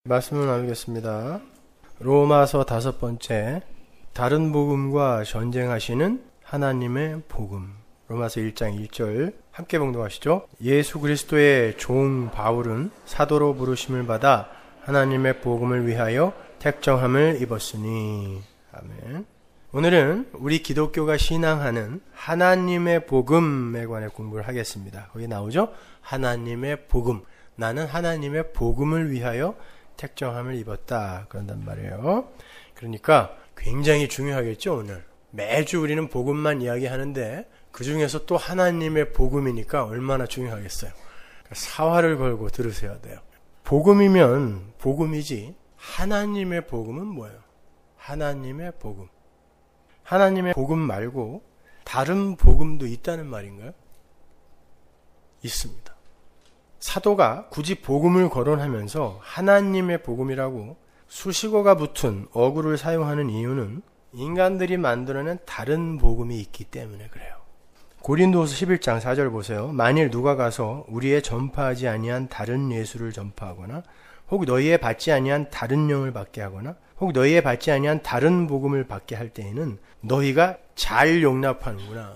말씀을 나누겠습니다. 로마서 5번째, 다른 복음과 전쟁하시는 하나님의 복음. 로마서 1장 1절 함께 봉독하시죠. 예수 그리스도의 종 바울은 사도로 부르심을 받아 하나님의 복음을 위하여 택정함을 입었으니. 아멘. 오늘은 우리 기독교가 신앙하는 하나님의 복음에 관해 공부를 하겠습니다. 거기 나오죠? 하나님의 복음. 나는 하나님의 복음을 위하여 택정함을 입었다. 그런단 말이에요. 그러니까 굉장히 중요하겠죠, 오늘. 매주 우리는 복음만 이야기하는데 그 중에서 또 하나님의 복음이니까 얼마나 중요하겠어요. 사활을 걸고 들으셔야 돼요. 복음이면 복음이지 하나님의 복음은 뭐예요? 하나님의 복음. 하나님의 복음 말고 다른 복음도 있다는 말인가요? 있습니다. 사도가 굳이 복음을 거론하면서 하나님의 복음이라고 수식어가 붙은 어구를 사용하는 이유는 인간들이 만들어낸 다른 복음이 있기 때문에 그래요. 고린도후서 11장 4절 보세요. 만일 누가 가서 우리의 전파하지 아니한 다른 예수를 전파하거나 혹 너희의 받지 아니한 다른 영을 받게 하거나 혹 너희의 받지 아니한 다른 복음을 받게 할 때에는 너희가 잘 용납하는구나.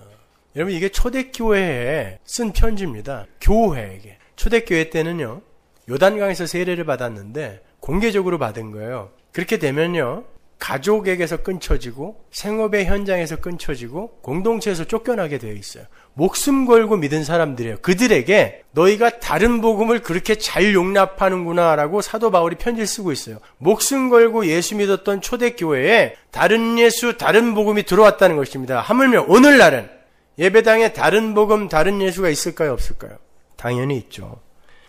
여러분, 이게 초대교회에 쓴 편지입니다. 교회에게. 초대교회 때는요, 요단강에서 세례를 받았는데 공개적으로 받은 거예요. 그렇게 되면요, 가족에게서 끊쳐지고 생업의 현장에서 끊쳐지고 공동체에서 쫓겨나게 되어 있어요. 목숨 걸고 믿은 사람들이에요. 그들에게 너희가 다른 복음을 그렇게 잘 용납하는구나 라고 사도 바울이 편지를 쓰고 있어요. 목숨 걸고 예수 믿었던 초대교회에 다른 예수, 다른 복음이 들어왔다는 것입니다. 하물며 오늘날은 예배당에 다른 복음, 다른 예수가 있을까요, 없을까요? 당연히 있죠.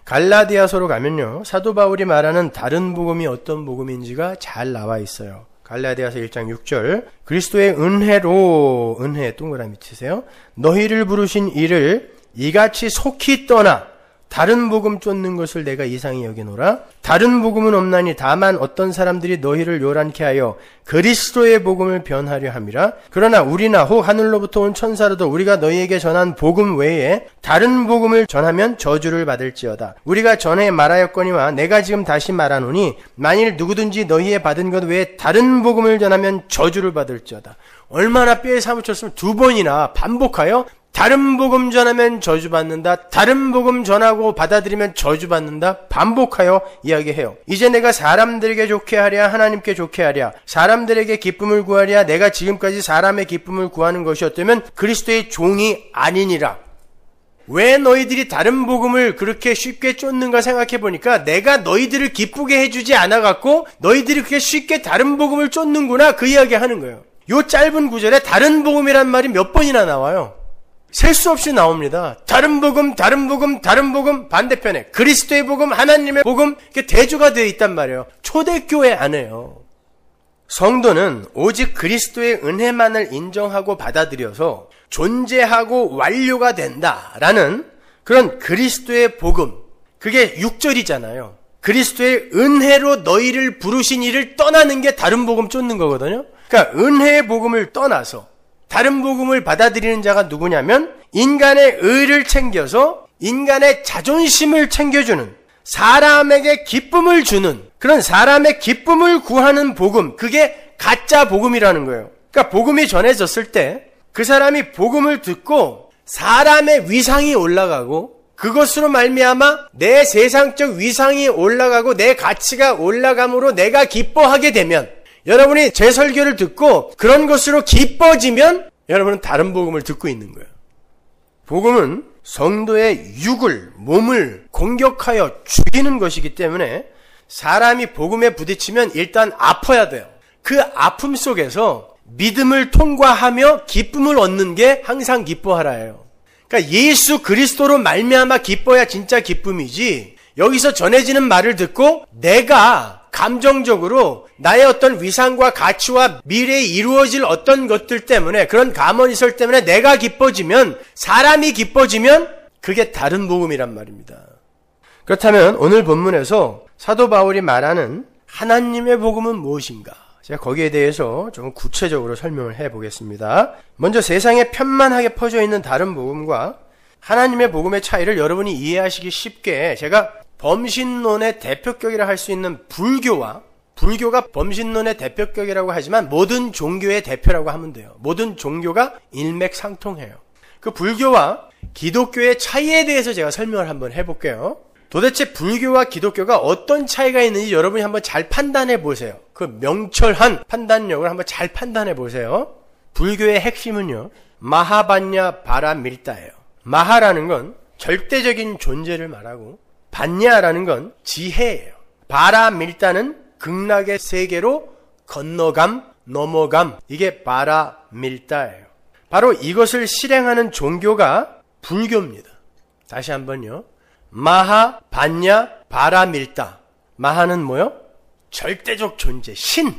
갈라디아서로 가면요, 사도 바울이 말하는 다른 복음이 어떤 복음인지가 잘 나와 있어요. 갈라디아서 1장 6절 그리스도의 은혜로, 은혜 동그라미 치세요. 너희를 부르신 이를 이같이 속히 떠나 다른 복음 쫓는 것을 내가 이상히 여기노라. 다른 복음은 없나니 다만 어떤 사람들이 너희를 요란케 하여 그리스도의 복음을 변하려 함이라. 그러나 우리나 혹 하늘로부터 온 천사라도 우리가 너희에게 전한 복음 외에 다른 복음을 전하면 저주를 받을지어다. 우리가 전에 말하였거니와 내가 지금 다시 말하노니 만일 누구든지 너희의 받은 것 외에 다른 복음을 전하면 저주를 받을지어다. 얼마나 뼈에 사무쳤으면 두 번이나 반복하여 다른 복음 전하면 저주받는다. 다른 복음 전하고 받아들이면 저주받는다. 반복하여 이야기해요. 이제 내가 사람들에게 좋게 하랴 하나님께 좋게 하랴 사람들에게 기쁨을 구하랴 내가 지금까지 사람의 기쁨을 구하는 것이었다면 그리스도의 종이 아니니라. 왜 너희들이 다른 복음을 그렇게 쉽게 쫓는가 생각해 보니까 내가 너희들을 기쁘게 해주지 않아갖고 너희들이 그렇게 쉽게 다른 복음을 쫓는구나, 그 이야기 하는 거예요. 요 짧은 구절에 다른 복음이란 말이 몇 번이나 나와요. 셀 수 없이 나옵니다. 다른 복음, 다른 복음, 다른 복음, 반대편에 그리스도의 복음, 하나님의 복음, 이렇게 대조가 되어 있단 말이에요. 초대교회 안에요. 성도는 오직 그리스도의 은혜만을 인정하고 받아들여서 존재하고 완료가 된다라는 그런 그리스도의 복음, 그게 6절이잖아요. 그리스도의 은혜로 너희를 부르신 이를 떠나는 게 다른 복음 쫓는 거거든요. 그러니까 은혜의 복음을 떠나서 다른 복음을 받아들이는 자가 누구냐면 인간의 의를 챙겨서 인간의 자존심을 챙겨주는, 사람에게 기쁨을 주는, 그런 사람의 기쁨을 구하는 복음, 그게 가짜 복음이라는 거예요. 그러니까 복음이 전해졌을 때 그 사람이 복음을 듣고 사람의 위상이 올라가고 그것으로 말미암아 내 세상적 위상이 올라가고 내 가치가 올라감으로 내가 기뻐하게 되면, 여러분이 제 설교를 듣고 그런 것으로 기뻐지면 여러분은 다른 복음을 듣고 있는 거예요. 복음은 성도의 육을, 몸을 공격하여 죽이는 것이기 때문에 사람이 복음에 부딪히면 일단 아파야 돼요. 그 아픔 속에서 믿음을 통과하며 기쁨을 얻는 게 항상 기뻐하라예요. 그러니까 예수 그리스도로 말미암아 기뻐야 진짜 기쁨이지, 여기서 전해지는 말을 듣고 내가 감정적으로 나의 어떤 위상과 가치와 미래에 이루어질 어떤 것들 때문에, 그런 가머니설 때문에 내가 기뻐지면, 사람이 기뻐지면 그게 다른 복음이란 말입니다. 그렇다면 오늘 본문에서 사도 바울이 말하는 하나님의 복음은 무엇인가? 제가 거기에 대해서 좀 구체적으로 설명을 해보겠습니다. 먼저 세상에 편만하게 퍼져 있는 다른 복음과 하나님의 복음의 차이를 여러분이 이해하시기 쉽게 제가 범신론의 대표격이라 할 수 있는 불교가 범신론의 대표격이라고 하지만 모든 종교의 대표라고 하면 돼요. 모든 종교가 일맥상통해요. 그 불교와 기독교의 차이에 대해서 제가 설명을 한번 해볼게요. 도대체 불교와 기독교가 어떤 차이가 있는지 여러분이 한번 잘 판단해 보세요. 그 명철한 판단력을 한번 잘 판단해 보세요. 불교의 핵심은요, 마하반야 바라밀다예요. 마하라는 건 절대적인 존재를 말하고, 반야라는 건 지혜예요. 바라밀다는 극락의 세계로 건너감, 넘어감, 이게 바라밀다예요. 바로 이것을 실행하는 종교가 불교입니다. 다시 한번요. 마하, 반야, 바라밀다. 마하는 뭐요? 절대적 존재, 신.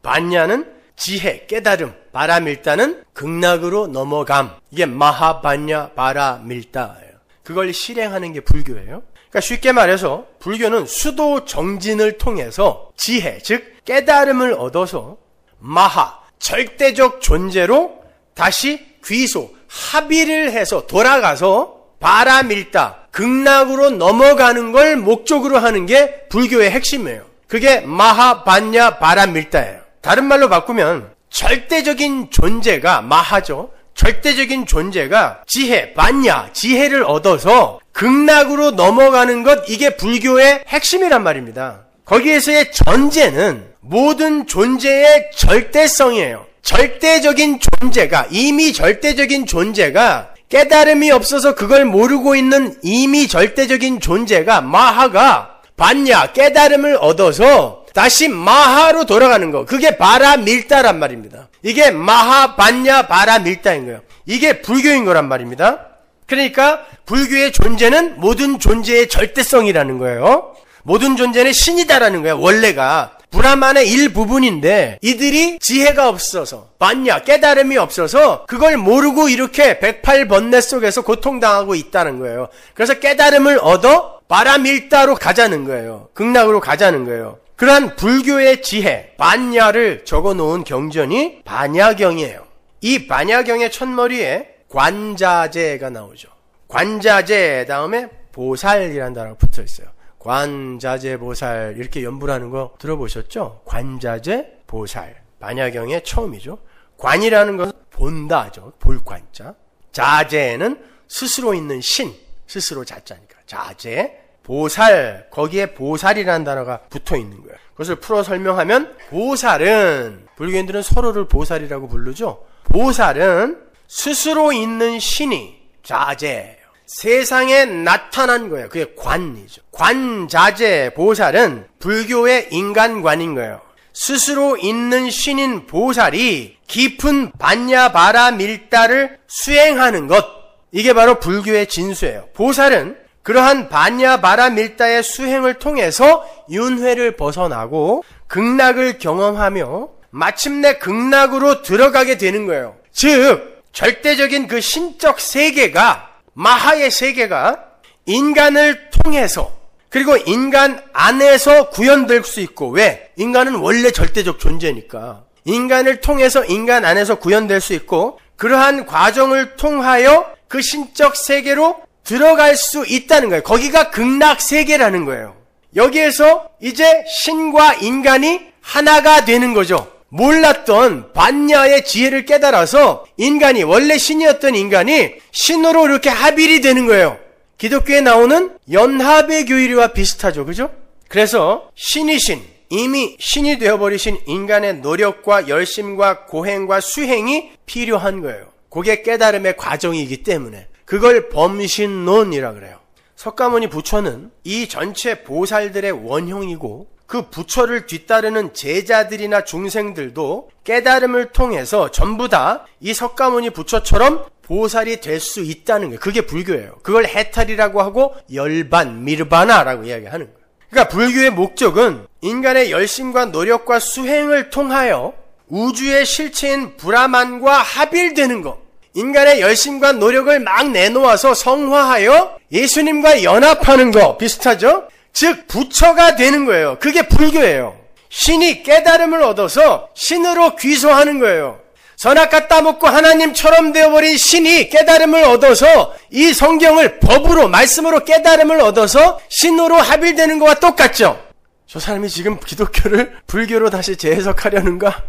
반야는 지혜, 깨달음. 바라밀다는 극락으로 넘어감. 이게 마하, 반야, 바라밀다예요. 그걸 실행하는 게 불교예요. 그러니까 쉽게 말해서 불교는 수도 정진을 통해서 지혜, 즉 깨달음을 얻어서 마하, 절대적 존재로 다시 귀소, 합의를 해서 돌아가서 바라밀다, 극락으로 넘어가는 걸 목적으로 하는 게 불교의 핵심이에요. 그게 마하, 반야, 바라밀다예요. 다른 말로 바꾸면 절대적인 존재가 마하죠. 절대적인 존재가 지혜, 반야, 지혜를 얻어서 극락으로 넘어가는 것, 이게 불교의 핵심이란 말입니다. 거기에서의 전제는 모든 존재의 절대성이에요. 절대적인 존재가, 이미 절대적인 존재가 깨달음이 없어서 그걸 모르고 있는 이미 절대적인 존재가, 마하가 반야, 깨달음을 얻어서 다시 마하로 돌아가는 거, 그게 바라밀다란 말입니다. 이게 마하, 반야, 바라밀다인 거예요. 이게 불교인 거란 말입니다. 그러니까 불교의 존재는 모든 존재의 절대성이라는 거예요. 모든 존재는 신이다라는 거예요. 원래가 브라만의 일부분인데 이들이 지혜가 없어서, 반야, 깨달음이 없어서 그걸 모르고 이렇게 108번뇌 속에서 고통당하고 있다는 거예요. 그래서 깨달음을 얻어 바라밀다로 가자는 거예요. 극락으로 가자는 거예요. 그러한 불교의 지혜, 반야를 적어놓은 경전이 반야경이에요. 이 반야경의 첫머리에 관자재가 나오죠. 관자재 다음에 보살이라는 단어가 붙어 있어요. 관자재 보살, 이렇게 연불하는 거 들어보셨죠? 관자재 보살. 반야경의 처음이죠. 관이라는 것은 본다죠. 볼 관자. 자재는 스스로 있는 신, 스스로 자자니까. 자재, 보살, 거기에 보살이라는 단어가 붙어 있는 거예요. 그것을 풀어 설명하면 보살은, 불교인들은 서로를 보살이라고 부르죠. 보살은 스스로 있는 신이 자재예요. 세상에 나타난 거예요. 그게 관이죠. 관자재 보살은 불교의 인간관인 거예요. 스스로 있는 신인 보살이 깊은 반야 바라밀다를 수행하는 것, 이게 바로 불교의 진수예요. 보살은 그러한 반야 바라밀다의 수행을 통해서 윤회를 벗어나고 극락을 경험하며 마침내 극락으로 들어가게 되는 거예요. 즉 절대적인 그 신적 세계가, 마하의 세계가 인간을 통해서, 그리고 인간 안에서 구현될 수 있고, 왜? 인간은 원래 절대적 존재니까 인간을 통해서 인간 안에서 구현될 수 있고, 그러한 과정을 통하여 그 신적 세계로 들어갈 수 있다는 거예요. 거기가 극락 세계라는 거예요. 여기에서 이제 신과 인간이 하나가 되는 거죠. 몰랐던 반야의 지혜를 깨달아서 인간이, 원래 신이었던 인간이 신으로 이렇게 합일이 되는 거예요. 기독교에 나오는 연합의 교리와 비슷하죠. 그죠? 그래서 신이신, 이미 신이 되어버리신 인간의 노력과 열심과 고행과 수행이 필요한 거예요. 그게 깨달음의 과정이기 때문에 그걸 범신론이라 그래요. 석가모니 부처는 이 전체 보살들의 원형이고, 그 부처를 뒤따르는 제자들이나 중생들도 깨달음을 통해서 전부 다 이 석가모니 부처처럼 보살이 될 수 있다는 거예요. 그게 불교예요. 그걸 해탈이라고 하고 열반, 미르바나라고 이야기하는 거예요. 그러니까 불교의 목적은 인간의 열심과 노력과 수행을 통하여 우주의 실체인 브라만과 합일되는 것, 인간의 열심과 노력을 막 내놓아서 성화하여 예수님과 연합하는 거 비슷하죠? 즉 부처가 되는 거예요. 그게 불교예요. 신이 깨달음을 얻어서 신으로 귀소하는 거예요. 선악과 따먹고 하나님처럼 되어버린 신이 깨달음을 얻어서 이 성경을 법으로 말씀으로 깨달음을 얻어서 신으로 합일되는 것과 똑같죠. 저 사람이 지금 기독교를 불교로 다시 재해석하려는가?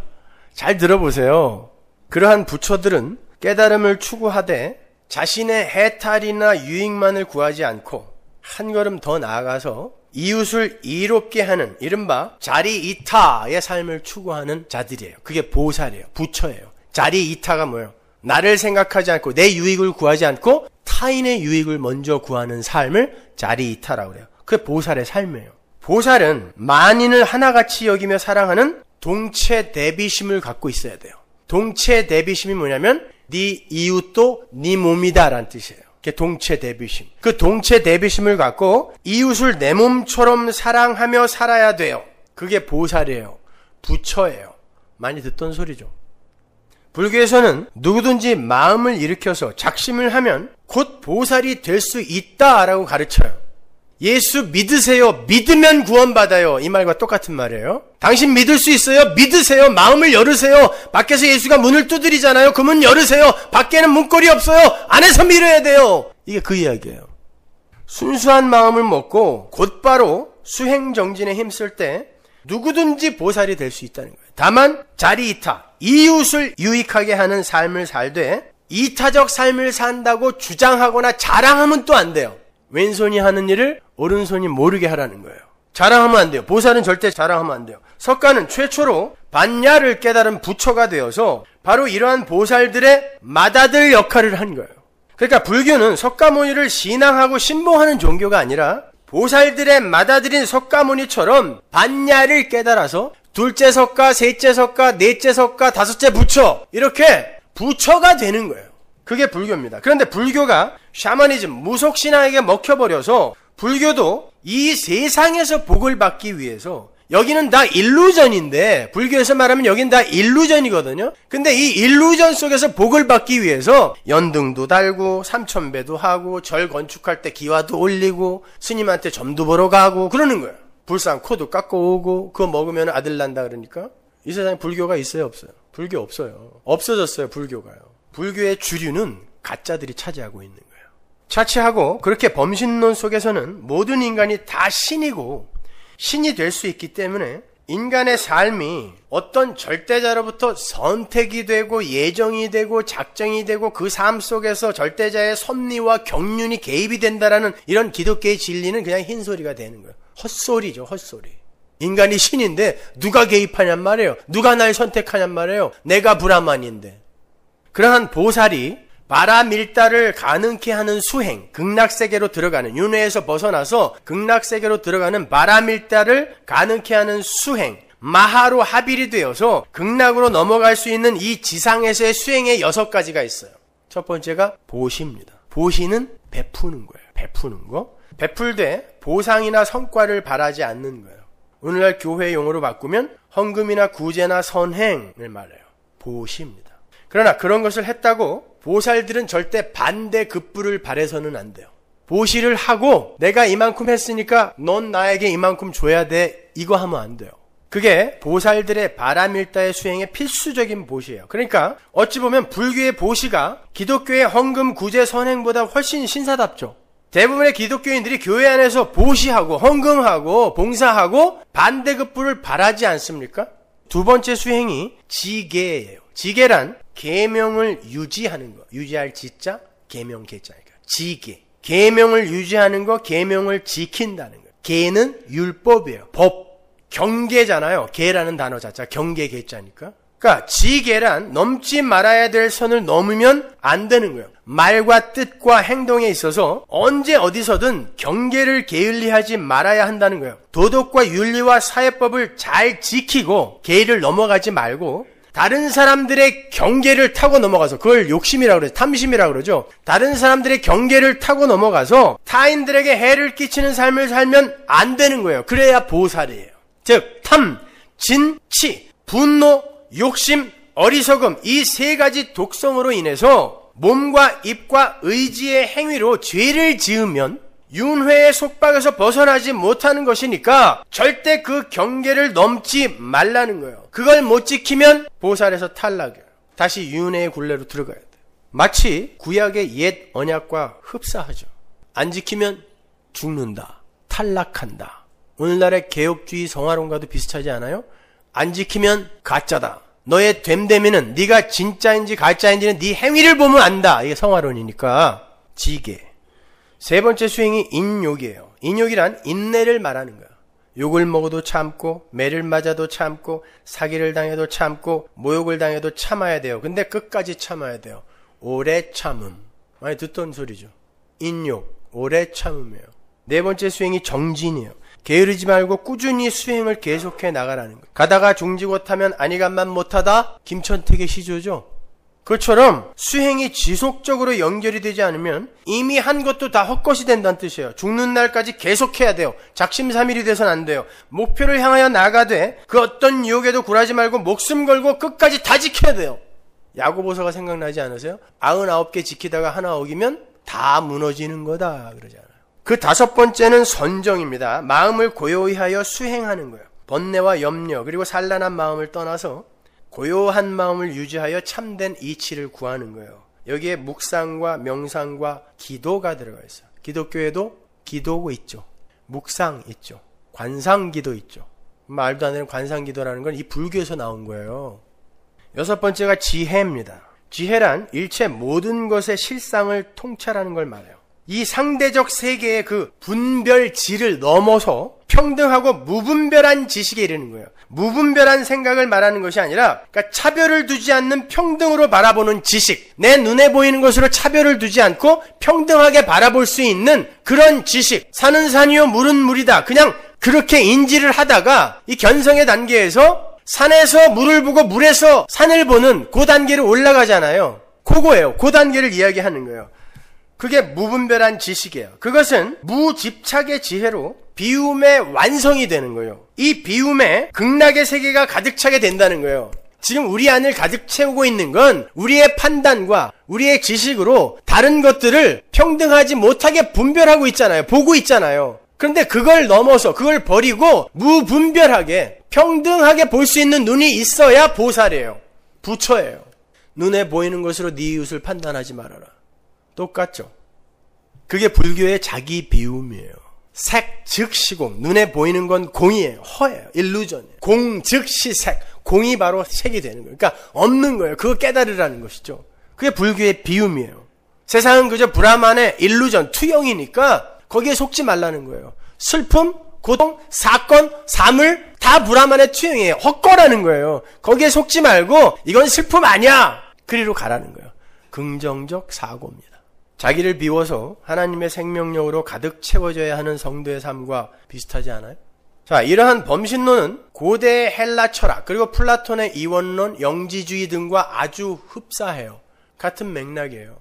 잘 들어보세요. 그러한 부처들은 깨달음을 추구하되 자신의 해탈이나 유익만을 구하지 않고 한 걸음 더 나아가서 이웃을 이롭게 하는 이른바 자리이타의 삶을 추구하는 자들이에요. 그게 보살이에요. 부처예요. 자리이타가 뭐예요? 나를 생각하지 않고 내 유익을 구하지 않고 타인의 유익을 먼저 구하는 삶을 자리이타라고 그래요. 그게 보살의 삶이에요. 보살은 만인을 하나같이 여기며 사랑하는 동체 대비심을 갖고 있어야 돼요. 동체 대비심이 뭐냐면 네 이웃도 네 몸이다 라는 뜻이에요. 그게 동체 대비심. 그 동체 대비심을 갖고 이웃을 내 몸처럼 사랑하며 살아야 돼요. 그게 보살이에요. 부처예요. 많이 듣던 소리죠. 불교에서는 누구든지 마음을 일으켜서 작심을 하면 곧 보살이 될 수 있다라고 가르쳐요. 예수 믿으세요. 믿으면 구원받아요. 이 말과 똑같은 말이에요. 당신 믿을 수 있어요? 믿으세요. 마음을 열으세요. 밖에서 예수가 문을 두드리잖아요. 그 문 열으세요. 밖에는 문고리 없어요. 안에서 밀어야 돼요. 이게 그 이야기예요. 순수한 마음을 먹고 곧바로 수행정진에 힘쓸 때 누구든지 보살이 될 수 있다는 거예요. 다만 자리이타, 이웃을 유익하게 하는 삶을 살되 이타적 삶을 산다고 주장하거나 자랑하면 또 안 돼요. 왼손이 하는 일을 오른손이 모르게 하라는 거예요. 자랑하면 안 돼요. 보살은 절대 자랑하면 안 돼요. 석가는 최초로 반야를 깨달은 부처가 되어서 바로 이러한 보살들의 맏아들 역할을 한 거예요. 그러니까 불교는 석가모니를 신앙하고 신봉하는 종교가 아니라 보살들의 맏아들인 석가모니처럼 반야를 깨달아서 둘째 석가, 셋째 석가, 넷째 석가, 다섯째 부처 이렇게 부처가 되는 거예요. 그게 불교입니다. 그런데 불교가 샤머니즘, 무속신앙에게 먹혀버려서 불교도 이 세상에서 복을 받기 위해서 여기는 다 일루전인데 불교에서 말하면 여긴 다 일루전이거든요. 근데 이 일루전 속에서 복을 받기 위해서 연등도 달고 삼천배도 하고 절 건축할 때 기와도 올리고 스님한테 점도 보러 가고 그러는 거예요. 불상 코도 깎고 오고 그거 먹으면 아들 난다 그러니까. 이 세상에 불교가 있어요 없어요? 불교 없어요. 없어졌어요 불교가요. 불교의 주류는 가짜들이 차지하고 있는 거예요. 차치하고 그렇게 범신론 속에서는 모든 인간이 다 신이고 신이 될 수 있기 때문에 인간의 삶이 어떤 절대자로부터 선택이 되고 예정이 되고 작정이 되고 그 삶 속에서 절대자의 섭리와 경륜이 개입이 된다라는 이런 기독교의 진리는 그냥 흰소리가 되는 거예요. 헛소리죠, 헛소리. 인간이 신인데 누가 개입하냔 말이에요. 누가 날 선택하냔 말이에요. 내가 브라만인데. 그러한 보살이 바라밀다를 가능케 하는 수행, 극락세계로 들어가는, 윤회에서 벗어나서 극락세계로 들어가는 바라밀다를 가능케 하는 수행, 마하로 합일이 되어서 극락으로 넘어갈 수 있는 이 지상에서의 수행의 6가지가 있어요. 첫 번째가 보시입니다. 보시는 베푸는 거예요. 베푸는 거. 베풀되 보상이나 성과를 바라지 않는 거예요. 오늘날 교회 용어로 바꾸면 헌금이나 구제나 선행을 말해요. 보시입니다. 그러나 그런 것을 했다고 보살들은 절대 반대급부를 바래서는 안 돼요. 보시를 하고 내가 이만큼 했으니까 넌 나에게 이만큼 줘야 돼. 이거 하면 안 돼요. 그게 보살들의 바라밀다의 수행의 필수적인 보시예요. 그러니까 어찌 보면 불교의 보시가 기독교의 헌금, 구제, 선행보다 훨씬 신사답죠. 대부분의 기독교인들이 교회 안에서 보시하고 헌금하고 봉사하고 반대급부를 바라지 않습니까? 두 번째 수행이 지계예요. 지계란 계명을 유지하는 거. 유지할 지자, 계명 계자니까. 지계. 계명을 유지하는 거, 계명을 지킨다는 거. 계는 율법이에요. 법. 경계잖아요. 계라는 단어 자체가 경계 계자니까. 그러니까 지계란 넘지 말아야 될 선을 넘으면 안 되는 거예요. 말과 뜻과 행동에 있어서 언제 어디서든 경계를 게을리하지 말아야 한다는 거예요. 도덕과 윤리와 사회법을 잘 지키고 계를 넘어가지 말고 다른 사람들의 경계를 타고 넘어가서 그걸 욕심이라고 그러죠. 탐심이라고 그러죠. 다른 사람들의 경계를 타고 넘어가서 타인들에게 해를 끼치는 삶을 살면 안 되는 거예요. 그래야 보살이에요. 즉 탐, 진, 치, 분노, 욕심, 어리석음 이 3가지 독성으로 인해서 몸과 입과 의지의 행위로 죄를 지으면 윤회의 속박에서 벗어나지 못하는 것이니까 절대 그 경계를 넘지 말라는 거예요. 그걸 못 지키면 보살에서 탈락이에요. 다시 윤회의 굴레로 들어가야 돼요. 마치 구약의 옛 언약과 흡사하죠. 안 지키면 죽는다, 탈락한다. 오늘날의 개혁주의 성화론과도 비슷하지 않아요? 안 지키면 가짜다. 너의 됨됨이는 네가 진짜인지 가짜인지는 네 행위를 보면 안다. 이게 성화론이니까. 지계. 세 번째 수행이 인욕이에요. 인욕이란 인내를 말하는 거야. 욕을 먹어도 참고, 매를 맞아도 참고, 사기를 당해도 참고, 모욕을 당해도 참아야 돼요. 근데 끝까지 참아야 돼요. 오래 참음. 많이 듣던 소리죠. 인욕, 오래 참음이에요. 네 번째 수행이 정진이에요. 게으르지 말고 꾸준히 수행을 계속해 나가라는 거예요. 가다가 중지못하면 아니간만 못하다? 김천택의 시조죠. 그것처럼 수행이 지속적으로 연결이 되지 않으면 이미 한 것도 다 헛것이 된다는 뜻이에요. 죽는 날까지 계속해야 돼요. 작심삼일이 돼서는 안 돼요. 목표를 향하여 나가되 그 어떤 유혹에도 굴하지 말고 목숨 걸고 끝까지 다 지켜야 돼요. 야고보서가 생각나지 않으세요? 99개 지키다가 하나 어기면 다 무너지는 거다 그러잖아요. 그 다섯 번째는 선정입니다. 마음을 고요히 하여 수행하는 거예요. 번뇌와 염려 그리고 산란한 마음을 떠나서 고요한 마음을 유지하여 참된 이치를 구하는 거예요. 여기에 묵상과 명상과 기도가 들어가 있어요. 기독교에도 기도고 있죠. 묵상 있죠. 관상기도 있죠. 말도 안 되는 관상기도라는 건 이 불교에서 나온 거예요. 여섯 번째가 지혜입니다. 지혜란 일체 모든 것의 실상을 통찰하는 걸 말해요. 이 상대적 세계의 그 분별지를 넘어서 평등하고 무분별한 지식에 이르는 거예요. 무분별한 생각을 말하는 것이 아니라 그러니까 차별을 두지 않는 평등으로 바라보는 지식. 내 눈에 보이는 것으로 차별을 두지 않고 평등하게 바라볼 수 있는 그런 지식. 산은 산이요 물은 물이다. 그냥 그렇게 인지를 하다가 이 견성의 단계에서 산에서 물을 보고 물에서 산을 보는 그 단계로 올라가잖아요. 그거예요. 그 단계를 이야기하는 거예요. 그게 무분별한 지식이에요. 그것은 무집착의 지혜로 비움의 완성이 되는 거예요. 이 비움에 극락의 세계가 가득 차게 된다는 거예요. 지금 우리 안을 가득 채우고 있는 건 우리의 판단과 우리의 지식으로 다른 것들을 평등하지 못하게 분별하고 있잖아요. 보고 있잖아요. 그런데 그걸 넘어서 그걸 버리고 무분별하게 평등하게 볼 수 있는 눈이 있어야 보살이에요. 부처예요. 눈에 보이는 것으로 네 이웃을 판단하지 말아라. 똑같죠. 그게 불교의 자기 비움이에요. 색 즉 시공. 눈에 보이는 건 공이에요. 허예요. 일루전이에요. 공 즉 시색. 공이 바로 색이 되는 거예요. 그러니까 없는 거예요. 그거 깨달으라는 것이죠. 그게 불교의 비움이에요. 세상은 그저 브라만의 일루전, 투영이니까 거기에 속지 말라는 거예요. 슬픔, 고통, 사건, 사물 다 브라만의 투영이에요. 헛거라는 거예요. 거기에 속지 말고 이건 슬픔 아니야. 그리로 가라는 거예요. 긍정적 사고입니다. 자기를 비워서 하나님의 생명력으로 가득 채워져야 하는 성도의 삶과 비슷하지 않아요? 자, 이러한 범신론은 고대 헬라 철학 그리고 플라톤의 이원론, 영지주의 등과 아주 흡사해요. 같은 맥락이에요.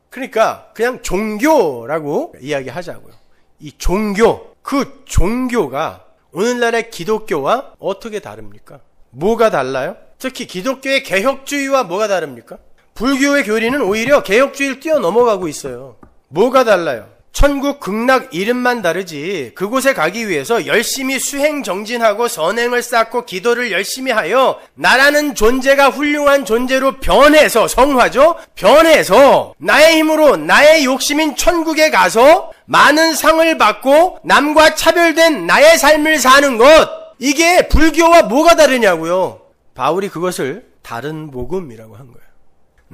그러니까 그냥 종교라고 이야기하자고요. 이 종교, 그 종교가 오늘날의 기독교와 어떻게 다릅니까? 뭐가 달라요? 특히 기독교의 개혁주의와 뭐가 다릅니까? 불교의 교리는 오히려 개혁주의를 뛰어넘어가고 있어요. 뭐가 달라요? 천국 극락 이름만 다르지 그곳에 가기 위해서 열심히 수행 정진하고 선행을 쌓고 기도를 열심히 하여 나라는 존재가 훌륭한 존재로 변해서 성화죠? 변해서 나의 힘으로 나의 욕심인 천국에 가서 많은 상을 받고 남과 차별된 나의 삶을 사는 것 이게 불교와 뭐가 다르냐고요. 바울이 그것을 다른 복음이라고 한 거예요.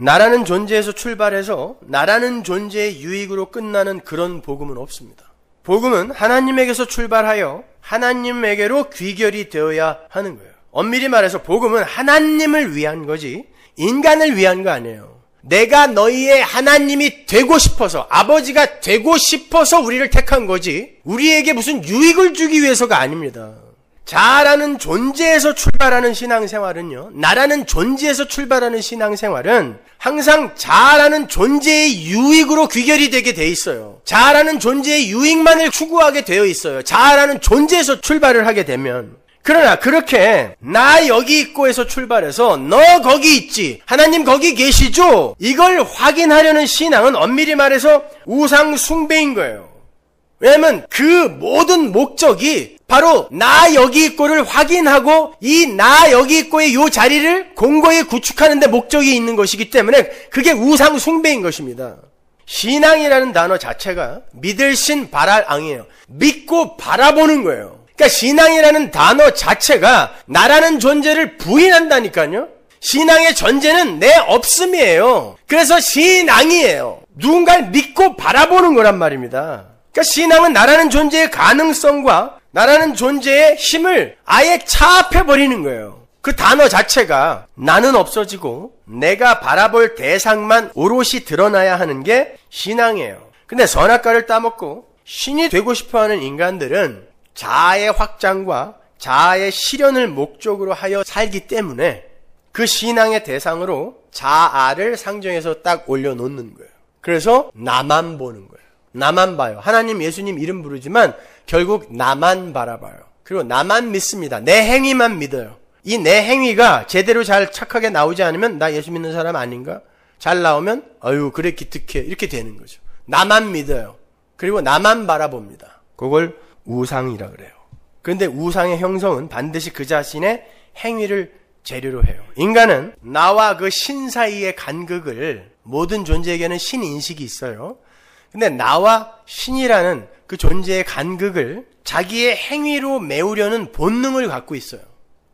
나라는 존재에서 출발해서 나라는 존재의 유익으로 끝나는 그런 복음은 없습니다. 복음은 하나님에게서 출발하여 하나님에게로 귀결이 되어야 하는 거예요. 엄밀히 말해서 복음은 하나님을 위한 거지 인간을 위한 거 아니에요. 내가 너희의 하나님이 되고 싶어서 아버지가 되고 싶어서 우리를 택한 거지 우리에게 무슨 유익을 주기 위해서가 아닙니다. 자라는 존재에서 출발하는 신앙생활은요. 나라는 존재에서 출발하는 신앙생활은 항상 자라는 존재의 유익으로 귀결이 되게 돼 있어요. 자라는 존재의 유익만을 추구하게 되어 있어요. 자라는 존재에서 출발을 하게 되면. 그러나 그렇게 나 여기 있고에서 출발해서 너 거기 있지. 하나님 거기 계시죠. 이걸 확인하려는 신앙은 엄밀히 말해서 우상 숭배인 거예요. 왜냐면 그 모든 목적이 바로 나 여기 있고를 확인하고 이 나 여기 있고의 이 자리를 공고히 구축하는 데 목적이 있는 것이기 때문에 그게 우상 숭배인 것입니다. 신앙이라는 단어 자체가 믿을 신 바랄 앙이에요. 믿고 바라보는 거예요. 그러니까 신앙이라는 단어 자체가 나라는 존재를 부인한다니까요. 신앙의 전제는 내 없음이에요. 그래서 신앙이에요. 누군가를 믿고 바라보는 거란 말입니다. 그러니까 신앙은 나라는 존재의 가능성과 나라는 존재의 힘을 아예 차압해버리는 거예요. 그 단어 자체가 나는 없어지고 내가 바라볼 대상만 오롯이 드러나야 하는 게 신앙이에요. 근데 선악과를 따먹고 신이 되고 싶어하는 인간들은 자아의 확장과 자아의 실현을 목적으로 하여 살기 때문에 그 신앙의 대상으로 자아를 상정해서 딱 올려놓는 거예요. 그래서 나만 보는 거예요. 나만 봐요. 하나님, 예수님 이름 부르지만 결국 나만 바라봐요. 그리고 나만 믿습니다. 내 행위만 믿어요. 이 내 행위가 제대로 잘 착하게 나오지 않으면 나 예수 믿는 사람 아닌가? 잘 나오면 아유 그래 기특해 이렇게 되는 거죠. 나만 믿어요. 그리고 나만 바라봅니다. 그걸 우상이라 그래요. 그런데 우상의 형성은 반드시 그 자신의 행위를 재료로 해요. 인간은 나와 그 신 사이의 간극을 모든 존재에게는 신인식이 있어요. 근데 나와 신이라는 그 존재의 간극을 자기의 행위로 메우려는 본능을 갖고 있어요.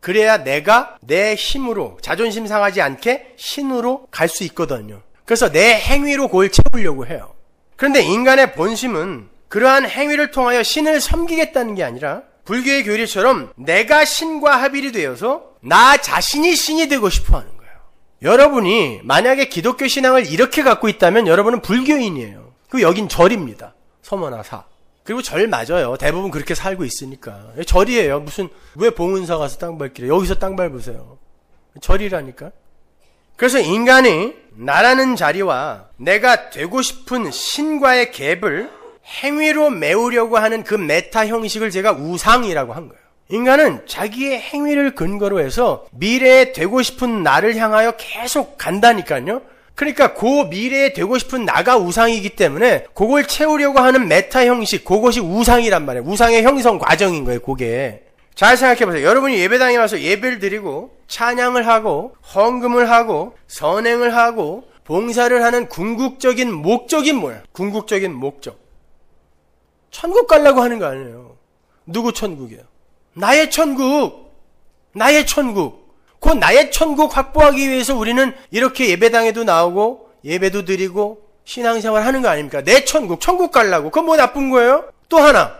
그래야 내가 내 힘으로 자존심 상하지 않게 신으로 갈 수 있거든요. 그래서 내 행위로 그걸 채우려고 해요. 그런데 인간의 본심은 그러한 행위를 통하여 신을 섬기겠다는 게 아니라 불교의 교리처럼 내가 신과 합일이 되어서 나 자신이 신이 되고 싶어 하는 거예요. 여러분이 만약에 기독교 신앙을 이렇게 갖고 있다면 여러분은 불교인이에요. 그 여긴 절입니다. 서머나사. 그리고 절 맞아요. 대부분 그렇게 살고 있으니까. 절이에요. 무슨 왜 봉은사 가서 땅 밟기래. 여기서 땅 밟으세요. 절이라니까. 그래서 인간이 나라는 자리와 내가 되고 싶은 신과의 갭을 행위로 메우려고 하는 그 메타 형식을 제가 우상이라고 한 거예요. 인간은 자기의 행위를 근거로 해서 미래에 되고 싶은 나를 향하여 계속 간다니까요. 그러니까 그 미래에 되고 싶은 나가 우상이기 때문에 그걸 채우려고 하는 메타 형식, 그것이 우상이란 말이에요. 우상의 형성 과정인 거예요, 그게. 잘 생각해 보세요. 여러분이 예배당에 와서 예배를 드리고 찬양을 하고 헌금을 하고 선행을 하고 봉사를 하는 궁극적인 목적이 뭐야? 궁극적인 목적. 천국 가려고 하는 거 아니에요. 누구 천국이에요? 나의 천국. 나의 천국. 그 나의 천국 확보하기 위해서 우리는 이렇게 예배당에도 나오고 예배도 드리고 신앙생활 하는 거 아닙니까? 내 천국, 천국 가려고. 그건 뭐 나쁜 거예요? 또 하나.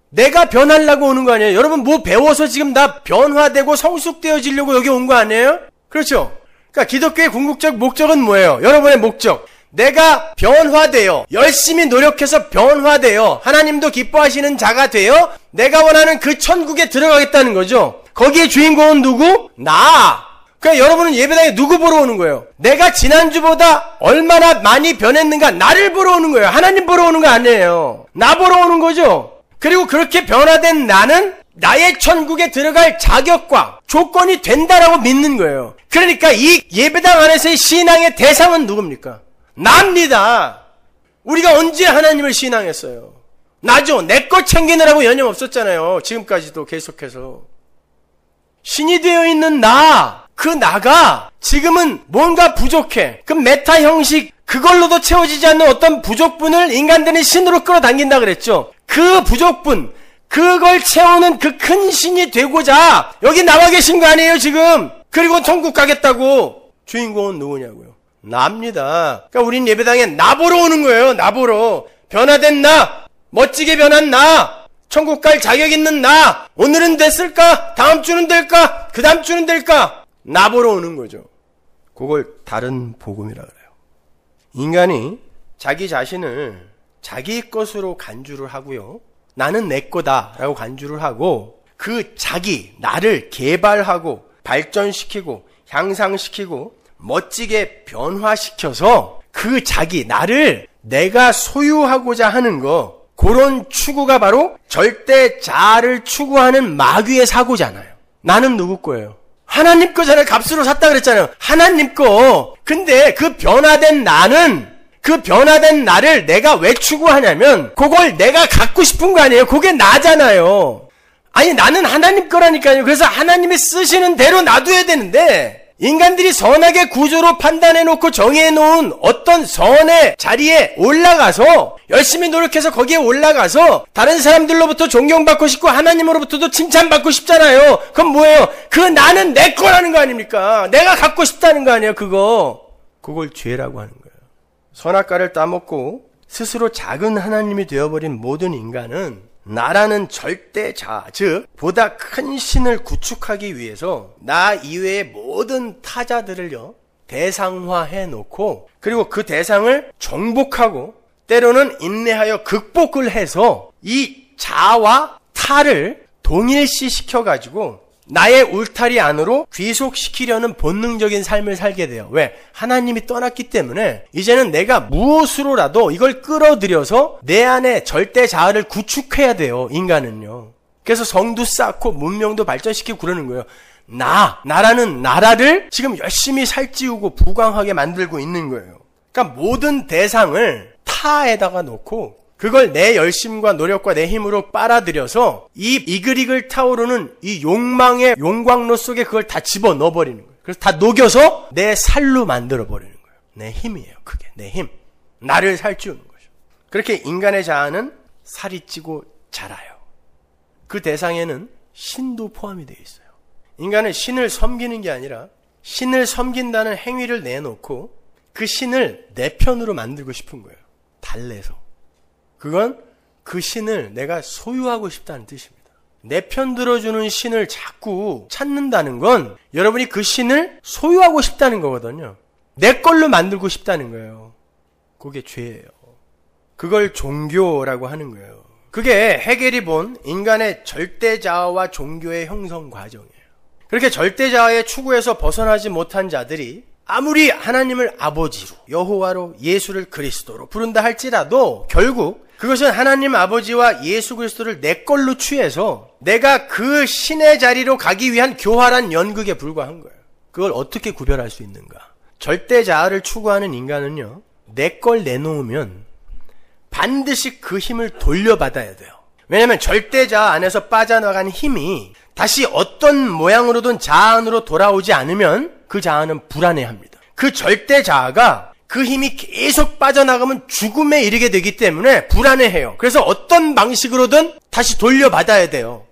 내가 변하려고 오는 거 아니에요? 여러분 뭐 배워서 지금 나 변화되고 성숙되어지려고 여기 온 거 아니에요? 그렇죠? 그러니까 기독교의 궁극적 목적은 뭐예요? 여러분의 목적. 내가 변화되어 열심히 노력해서 변화되어 하나님도 기뻐하시는 자가 되어 내가 원하는 그 천국에 들어가겠다는 거죠. 거기에 주인공은 누구? 나. 그러니까 여러분은 예배당에 누구 보러 오는 거예요? 내가 지난주보다 얼마나 많이 변했는가 나를 보러 오는 거예요. 하나님 보러 오는 거 아니에요. 나 보러 오는 거죠. 그리고 그렇게 변화된 나는 나의 천국에 들어갈 자격과 조건이 된다라고 믿는 거예요. 그러니까 이 예배당 안에서의 신앙의 대상은 누굽니까? 납니다. 우리가 언제 하나님을 신앙했어요? 나죠. 내 것 챙기느라고 여념 없었잖아요. 지금까지도 계속해서. 신이 되어 있는 나, 그 나가 지금은 뭔가 부족해. 그 메타 형식, 그걸로도 채워지지 않는 어떤 부족분을 인간들은 신으로 끌어당긴다 그랬죠. 그 부족분, 그걸 채우는 그 큰 신이 되고자 여기 나와 계신 거 아니에요 지금. 그리고 천국 가겠다고. 주인공은 누구냐고요? 나입니다. 그러니까 우린 예배당에 나 보러 오는 거예요. 나 보러. 변화된 나, 멋지게 변한 나, 천국 갈 자격 있는 나. 오늘은 됐을까? 다음 주는 될까? 그 다음 주는 될까? 나 보러 오는 거죠. 그걸 다른 복음이라 그래요. 인간이 자기 자신을 자기 것으로 간주를 하고요. 나는 내 거다라고 간주를 하고 그 자기, 나를 개발하고 발전시키고 향상시키고 멋지게 변화시켜서 그 자기, 나를 내가 소유하고자 하는 거, 그런 추구가 바로 절대 자아를 추구하는 마귀의 사고잖아요. 나는 누구 거예요? 하나님 거잖아요. 값으로 샀다 그랬잖아요. 하나님 거. 근데 그 변화된 나는 그 변화된 나를 내가 왜 추구하냐면 그걸 내가 갖고 싶은 거 아니에요. 그게 나잖아요. 아니 나는 하나님 거라니까요. 그래서 하나님이 쓰시는 대로 놔둬야 되는데 인간들이 선하게 구조로 판단해놓고 정해놓은 어떤 선의 자리에 올라가서 열심히 노력해서 거기에 올라가서 다른 사람들로부터 존경받고 싶고 하나님으로부터도 칭찬받고 싶잖아요. 그럼 뭐예요? 그 나는 내 거라는 거 아닙니까? 내가 갖고 싶다는 거 아니에요. 그걸 죄라고 하는 거예요. 선악과를 따먹고 스스로 작은 하나님이 되어버린 모든 인간은 나라는 절대 자아, 즉 보다 큰 신을 구축하기 위해서 나 이외의 모든 타자들을요 대상화해 놓고 그리고 그 대상을 정복하고 때로는 인내하여 극복을 해서 이 자와 타를 동일시시켜 가지고 나의 울타리 안으로 귀속시키려는 본능적인 삶을 살게 돼요. 왜? 하나님이 떠났기 때문에 이제는 내가 무엇으로라도 이걸 끌어들여서 내 안에 절대 자아를 구축해야 돼요. 인간은요. 그래서 성도 쌓고 문명도 발전시키고 그러는 거예요. 나라는 나라를 지금 열심히 살찌우고 부강하게 만들고 있는 거예요. 그러니까 모든 대상을 타에다가 놓고 그걸 내 열심과 노력과 내 힘으로 빨아들여서 이 이글이글 타오르는 이 욕망의 용광로 속에 그걸 다 집어넣어버리는 거예요. 그래서 다 녹여서 내 살로 만들어버리는 거예요. 내 힘이에요. 그게 내 힘. 나를 살찌우는 거죠. 그렇게 인간의 자아는 살이 찌고 자라요. 그 대상에는 신도 포함이 되어 있어요. 인간은 신을 섬기는 게 아니라 신을 섬긴다는 행위를 내놓고 그 신을 내 편으로 만들고 싶은 거예요. 달래서. 그건 그 신을 내가 소유하고 싶다는 뜻입니다. 내 편 들어주는 신을 자꾸 찾는다는 건 여러분이 그 신을 소유하고 싶다는 거거든요. 내 걸로 만들고 싶다는 거예요. 그게 죄예요. 그걸 종교라고 하는 거예요. 그게 헤겔이 본 인간의 절대자아와 종교의 형성 과정이에요. 그렇게 절대자아의 추구에서 벗어나지 못한 자들이 아무리 하나님을 아버지로, 여호와로, 예수를 그리스도로 부른다 할지라도 결국 그것은 하나님 아버지와 예수 그리스도를 내 걸로 취해서 내가 그 신의 자리로 가기 위한 교활한 연극에 불과한 거예요. 그걸 어떻게 구별할 수 있는가? 절대 자아를 추구하는 인간은요, 내 걸 내놓으면 반드시 그 힘을 돌려받아야 돼요. 왜냐하면 절대 자아 안에서 빠져나간 힘이 다시 어떤 모양으로든 자아 안으로 돌아오지 않으면 그 자아는 불안해합니다. 그 절대 자아가 그 힘이 계속 빠져나가면 죽음에 이르게 되기 때문에 불안해해요. 그래서 어떤 방식으로든 다시 돌려받아야 돼요.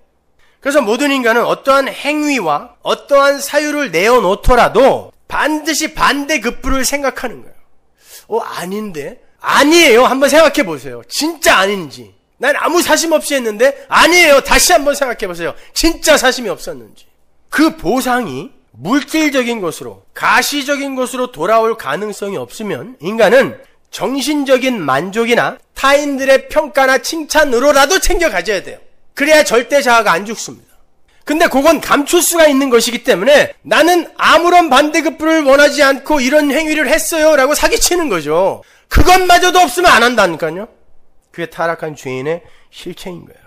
그래서 모든 인간은 어떠한 행위와 어떠한 사유를 내어놓더라도 반드시 반대급부를 생각하는 거예요. 아닌데? 아니에요. 한번 생각해 보세요. 진짜 아닌지. 난 아무 사심 없이 했는데 아니에요. 다시 한번 생각해 보세요. 진짜 사심이 없었는지. 그 보상이 물질적인 것으로, 가시적인 것으로 돌아올 가능성이 없으면 인간은 정신적인 만족이나 타인들의 평가나 칭찬으로라도 챙겨 가져야 돼요. 그래야 절대 자아가 안 죽습니다. 근데 그건 감출 수가 있는 것이기 때문에 나는 아무런 반대급부를 원하지 않고 이런 행위를 했어요 라고 사기치는 거죠. 그것마저도 없으면 안 한다니까요. 그게 타락한 죄인의 실체인 거예요.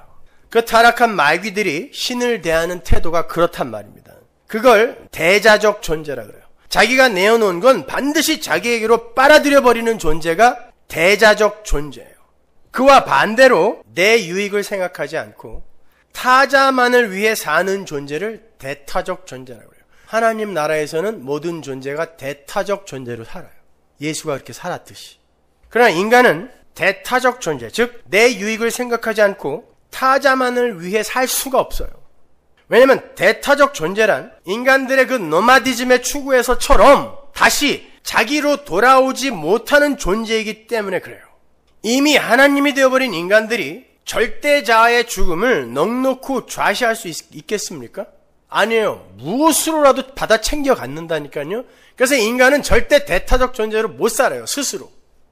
그 타락한 마귀들이 신을 대하는 태도가 그렇단 말입니다. 그걸 대자적 존재라 그래요. 자기가 내어놓은 건 반드시 자기에게로 빨아들여버리는 존재가 대자적 존재예요. 그와 반대로 내 유익을 생각하지 않고 타자만을 위해 사는 존재를 대타적 존재라고 그래요. 하나님 나라에서는 모든 존재가 대타적 존재로 살아요. 예수가 그렇게 살았듯이. 그러나 인간은 대타적 존재, 즉 내 유익을 생각하지 않고 타자만을 위해 살 수가 없어요. 왜냐하면 대타적 존재란 인간들의 그 노마디즘의 추구에서처럼 다시 자기로 돌아오지 못하는 존재이기 때문에 그래요. 이미 하나님이 되어버린 인간들이 절대자아의 죽음을 넉넉히 좌시할 수 있겠습니까? 아니에요. 무엇으로라도 받아 챙겨 갖는다니까요. 그래서 인간은 절대 대타적 존재로 못 살아요. 스스로.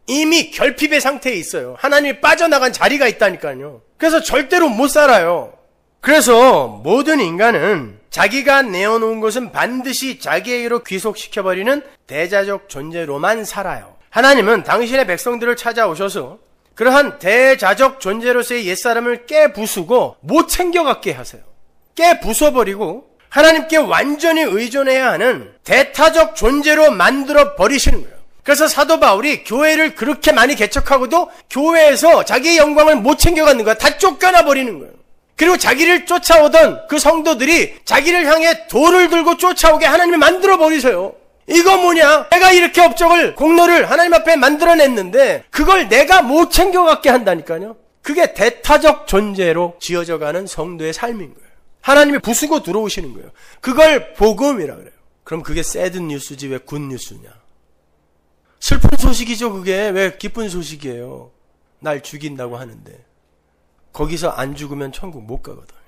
이미 결핍의 상태에 있어요. 하나님이 빠져나간 자리가 있다니까요. 그래서 절대로 못 살아요. 그래서 모든 인간은 자기가 내어놓은 것은 반드시 자기에게로 귀속시켜버리는 대자적 존재로만 살아요. 하나님은 당신의 백성들을 찾아오셔서 그러한 대자적 존재로서의 옛사람을 깨부수고 못 챙겨갖게 하세요. 깨부숴버리고 하나님께 완전히 의존해야 하는 대타적 존재로 만들어 버리시는 거예요. 그래서 사도 바울이 교회를 그렇게 많이 개척하고도 교회에서 자기의 영광을 못 챙겨가는 거야. 다 쫓겨나 버리는 거예요. 그리고 자기를 쫓아오던 그 성도들이 자기를 향해 돌을 들고 쫓아오게 하나님이 만들어 버리세요. 이거 뭐냐? 내가 이렇게 업적을, 공로를 하나님 앞에 만들어냈는데 그걸 내가 못 챙겨갖게 한다니까요. 그게 대타적 존재로 지어져가는 성도의 삶인 거예요. 하나님이 부수고 들어오시는 거예요. 그걸 복음이라 그래요. 그럼 그게 새드 뉴스지 왜 굿 뉴스냐? 슬픈 소식이죠. 그게 왜 기쁜 소식이에요? 날 죽인다고 하는데 거기서 안 죽으면 천국 못 가거든요.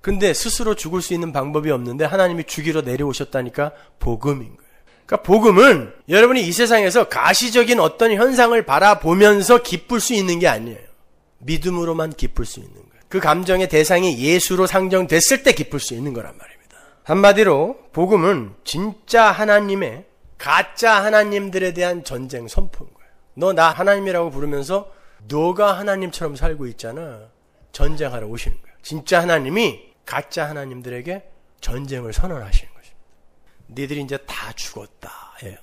근데 스스로 죽을 수 있는 방법이 없는데 하나님이 죽이러 내려오셨다니까 복음인 거예요. 그러니까 복음은 여러분이 이 세상에서 가시적인 어떤 현상을 바라보면서 기쁠 수 있는 게 아니에요. 믿음으로만 기쁠 수 있는 거예요. 그 감정의 대상이 예수로 상정됐을 때 기쁠 수 있는 거란 말입니다. 한마디로 복음은 진짜 하나님의 가짜 하나님들에 대한 전쟁 선포인 거예요. 너 나 하나님이라고 부르면서 너가 하나님처럼 살고 있잖아. 전쟁하러 오시는 거예요. 진짜 하나님이 가짜 하나님들에게 전쟁을 선언하시는 것입니다. 니들이 이제 다 죽었다 해요.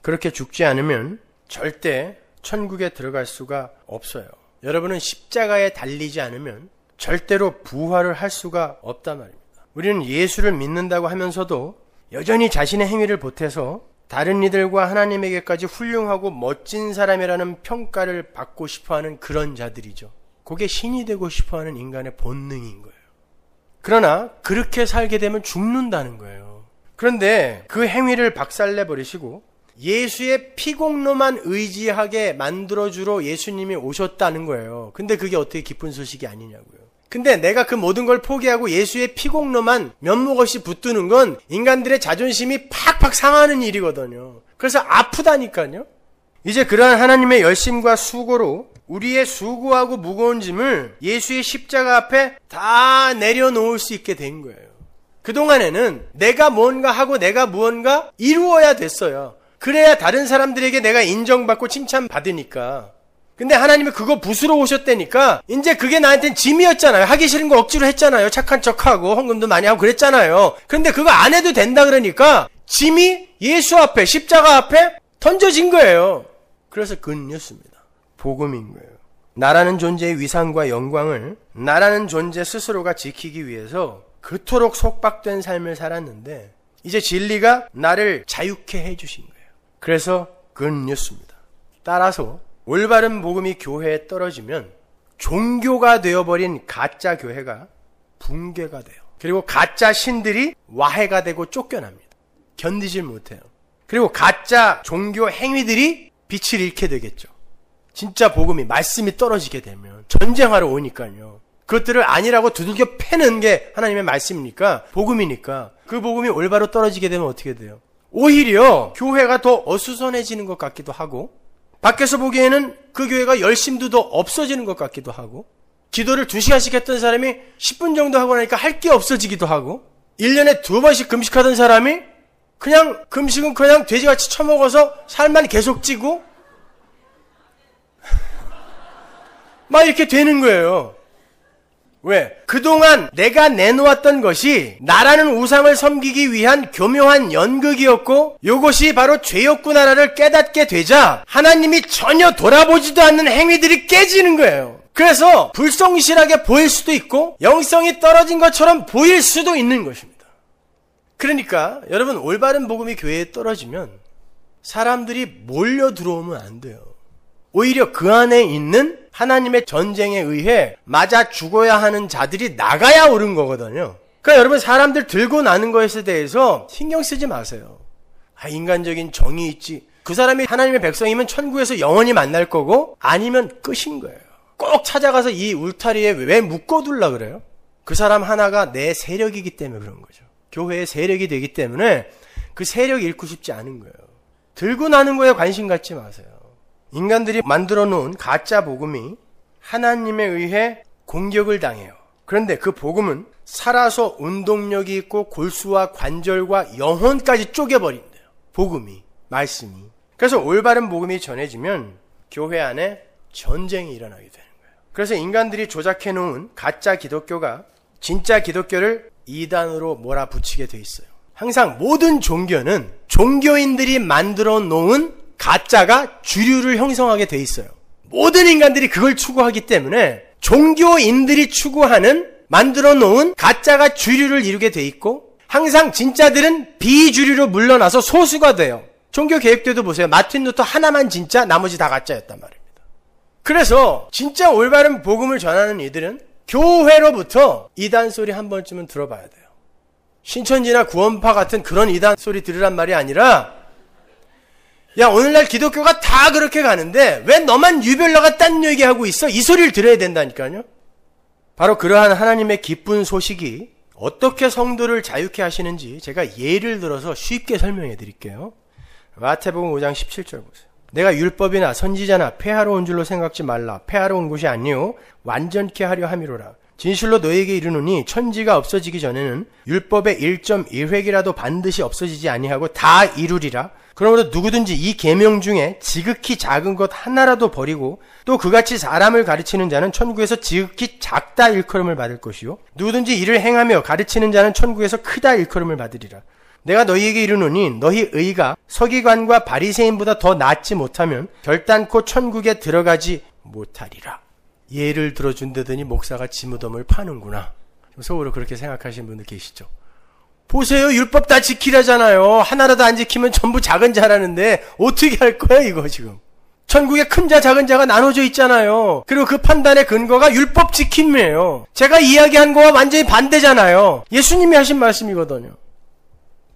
그렇게 죽지 않으면 절대 천국에 들어갈 수가 없어요. 여러분은 십자가에 달리지 않으면 절대로 부활을 할 수가 없단 말입니다. 우리는 예수를 믿는다고 하면서도 여전히 자신의 행위를 보태서 다른 이들과 하나님에게까지 훌륭하고 멋진 사람이라는 평가를 받고 싶어하는 그런 자들이죠. 그게 신이 되고 싶어하는 인간의 본능인 거예요. 그러나 그렇게 살게 되면 죽는다는 거예요. 그런데 그 행위를 박살내버리시고 예수의 피공로만 의지하게 만들어주러 예수님이 오셨다는 거예요. 근데 그게 어떻게 기쁜 소식이 아니냐고요. 근데 내가 그 모든 걸 포기하고 예수의 피공로만 면목 없이 붙드는 건 인간들의 자존심이 팍팍 상하는 일이거든요. 그래서 아프다니까요. 이제 그러한 하나님의 열심과 수고로 우리의 수고하고 무거운 짐을 예수의 십자가 앞에 다 내려놓을 수 있게 된 거예요. 그동안에는 내가 뭔가 하고 내가 무언가 이루어야 됐어요. 그래야 다른 사람들에게 내가 인정받고 칭찬받으니까. 근데 하나님이 그거 부수러 오셨다니까 이제 그게 나한테는 짐이었잖아요. 하기 싫은 거 억지로 했잖아요. 착한 척하고 헌금도 많이 하고 그랬잖아요. 근데 그거 안 해도 된다 그러니까 짐이 예수 앞에 십자가 앞에 던져진 거예요. 그래서 굿뉴스입니다. 복음인 거예요. 나라는 존재의 위상과 영광을 나라는 존재 스스로가 지키기 위해서 그토록 속박된 삶을 살았는데 이제 진리가 나를 자유케 해주신 거예요. 그래서 굿뉴스입니다. 따라서 올바른 복음이 교회에 떨어지면 종교가 되어버린 가짜 교회가 붕괴가 돼요. 그리고 가짜 신들이 와해가 되고 쫓겨납니다. 견디질 못해요. 그리고 가짜 종교 행위들이 빛을 잃게 되겠죠. 진짜 복음이 말씀이 떨어지게 되면 전쟁하러 오니까요. 그것들을 아니라고 두들겨 패는 게 하나님의 말씀이니까 복음이니까 그 복음이 올바로 떨어지게 되면 어떻게 돼요? 오히려 교회가 더 어수선해지는 것 같기도 하고 밖에서 보기에는 그 교회가 열심도 더 없어지는 것 같기도 하고 기도를 2시간씩 했던 사람이 10분 정도 하고 나니까 할 게 없어지기도 하고 1년에 2번씩 금식하던 사람이 그냥 금식은 그냥 돼지같이 처먹어서 살만 계속 찌고 막 이렇게 되는 거예요. 왜? 그동안 내가 내놓았던 것이 나라는 우상을 섬기기 위한 교묘한 연극이었고 이것이 바로 죄였구나를 깨닫게 되자 하나님이 전혀 돌아보지도 않는 행위들이 깨지는 거예요. 그래서 불성실하게 보일 수도 있고 영성이 떨어진 것처럼 보일 수도 있는 것입니다. 그러니까 여러분 올바른 복음이 교회에 떨어지면 사람들이 몰려 들어오면 안 돼요. 오히려 그 안에 있는 하나님의 전쟁에 의해 맞아 죽어야 하는 자들이 나가야 옳은 거거든요. 그러니까 여러분 사람들 들고 나는 것에 대해서 신경 쓰지 마세요. 인간적인 정이 있지. 그 사람이 하나님의 백성이면 천국에서 영원히 만날 거고 아니면 끝인 거예요. 꼭 찾아가서 이 울타리에 왜 묶어둘라 그래요? 그 사람 하나가 내 세력이기 때문에 그런 거죠. 교회의 세력이 되기 때문에 그 세력 잃고 싶지 않은 거예요. 들고 나는 거에 관심 갖지 마세요. 인간들이 만들어 놓은 가짜 복음이 하나님에 의해 공격을 당해요. 그런데 그 복음은 살아서 운동력이 있고 골수와 관절과 영혼까지 쪼개버린대요. 복음이, 말씀이. 그래서 올바른 복음이 전해지면 교회 안에 전쟁이 일어나게 되는 거예요. 그래서 인간들이 조작해 놓은 가짜 기독교가 진짜 기독교를 이단으로 몰아붙이게 돼 있어요. 항상 모든 종교는 종교인들이 만들어 놓은 가짜가 주류를 형성하게 돼 있어요. 모든 인간들이 그걸 추구하기 때문에 종교인들이 추구하는 만들어 놓은 가짜가 주류를 이루게 돼 있고, 항상 진짜들은 비주류로 물러나서 소수가 돼요. 종교 개혁 때도 보세요. 마틴 루터 하나만 진짜, 나머지 다 가짜였단 말입니다. 그래서 진짜 올바른 복음을 전하는 이들은 교회로부터 이단 소리 한 번쯤은 들어봐야 돼요. 신천지나 구원파 같은 그런 이단 소리 들으란 말이 아니라, 야, 오늘날 기독교가 다 그렇게 가는데 왜 너만 유별나가 딴 얘기하고 있어? 이 소리를 들어야 된다니까요. 바로 그러한 하나님의 기쁜 소식이 어떻게 성도를 자유케 하시는지 제가 예를 들어서 쉽게 설명해 드릴게요. 마태복음 5장 17절 보세요. 내가 율법이나 선지자나 폐하러 온 줄로 생각지 말라. 폐하러 온 것이 아니요 완전케 하려 함이로라. 진실로 너에게 이르노니 천지가 없어지기 전에는 율법의 1.1획이라도 반드시 없어지지 아니하고 다 이루리라. 그러므로 누구든지 이 계명 중에 지극히 작은 것 하나라도 버리고 또 그같이 사람을 가르치는 자는 천국에서 지극히 작다 일컬음을 받을 것이요 누구든지 이를 행하며 가르치는 자는 천국에서 크다 일컬음을 받으리라. 내가 너희에게 이르노니 너희 의가 서기관과 바리새인보다 더 낫지 못하면 결단코 천국에 들어가지 못하리라. 예를 들어준다더니 목사가 지무덤을 파는구나. 속으로 그렇게 생각하시는 분들 계시죠? 보세요. 율법 다 지키라잖아요. 하나라도 안 지키면 전부 작은 자라는데 어떻게 할 거야 이거 지금. 천국에 큰 자 작은 자가 나눠져 있잖아요. 그리고 그 판단의 근거가 율법 지킴이에요. 제가 이야기한 거와 완전히 반대잖아요. 예수님이 하신 말씀이거든요.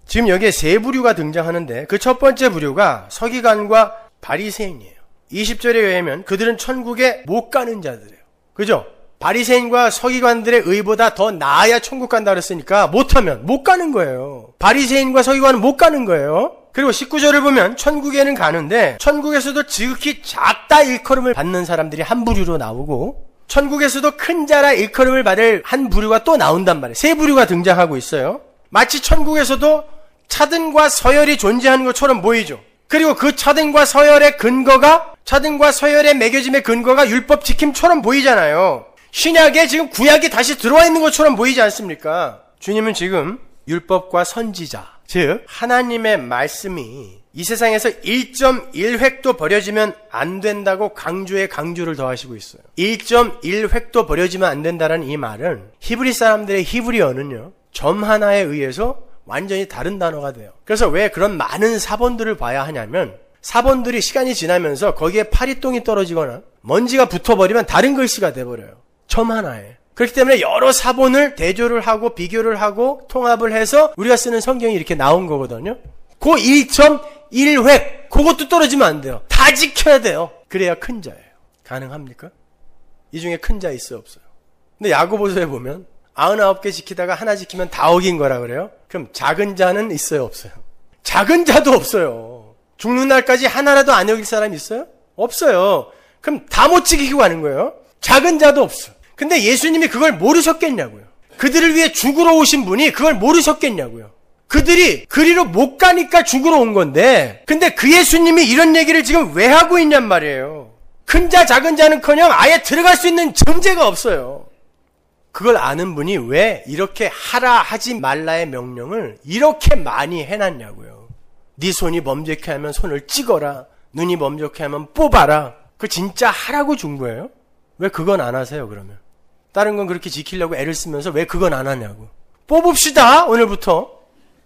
지금 여기에 세 부류가 등장하는데 그 첫 번째 부류가 서기관과 바리새인이에요. 20절에 의하면 그들은 천국에 못 가는 자들이에요. 그죠? 바리새인과 서기관들의 의보다 더 나아야 천국 간다 그랬으니까 못하면 못 가는 거예요. 바리새인과 서기관은 못 가는 거예요. 그리고 19절을 보면 천국에는 가는데 천국에서도 지극히 작다 일컬음을 받는 사람들이 한 부류로 나오고 천국에서도 큰 자라 일컬음을 받을 한 부류가 또 나온단 말이에요. 세 부류가 등장하고 있어요. 마치 천국에서도 차등과 서열이 존재하는 것처럼 보이죠. 그리고 그 차등과 서열의 근거가 차등과 서열의 매겨짐의 근거가 율법 지킴처럼 보이잖아요. 신약에 지금 구약이 다시 들어와 있는 것처럼 보이지 않습니까? 주님은 지금 율법과 선지자, 즉 하나님의 말씀이 이 세상에서 1.1획도 버려지면 안 된다고 강조에 강조를 더하시고 있어요. 1.1획도 버려지면 안 된다는 이 말은 히브리 사람들의 히브리어는요, 점 하나에 의해서 완전히 다른 단어가 돼요. 그래서 왜 그런 많은 사본들을 봐야 하냐면 사본들이 시간이 지나면서 거기에 파리똥이 떨어지거나 먼지가 붙어버리면 다른 글씨가 돼버려요. 점 하나에. 그렇기 때문에 여러 사본을 대조를 하고 비교를 하고 통합을 해서 우리가 쓰는 성경이 이렇게 나온 거거든요. 그 1.1획 그것도 떨어지면 안 돼요. 다 지켜야 돼요. 그래야 큰 자예요. 가능합니까? 이 중에 큰 자 있어요 없어요? 근데 야고보서에 보면 99개 지키다가 하나 지키면 다 어긴 거라 그래요? 그럼 작은 자는 있어요 없어요? 작은 자도 없어요. 죽는 날까지 하나라도 안 어길 사람 있어요? 없어요. 그럼 다 못 지키고 가는 거예요. 작은 자도 없어요. 근데 예수님이 그걸 모르셨겠냐고요. 그들을 위해 죽으러 오신 분이 그걸 모르셨겠냐고요. 그들이 그리로 못 가니까 죽으러 온 건데, 근데 그 예수님이 이런 얘기를 지금 왜 하고 있냔 말이에요. 큰 자 작은 자는커녕 아예 들어갈 수 있는 전제가 없어요. 그걸 아는 분이 왜 이렇게 하라 하지 말라의 명령을 이렇게 많이 해놨냐고요. 네 손이 범죄케 하면 손을 찍어라. 눈이 범죄케 하면 뽑아라. 그거 진짜 하라고 준 거예요? 왜 그건 안 하세요 그러면? 다른 건 그렇게 지키려고 애를 쓰면서 왜 그건 안 하냐고. 뽑읍시다 오늘부터.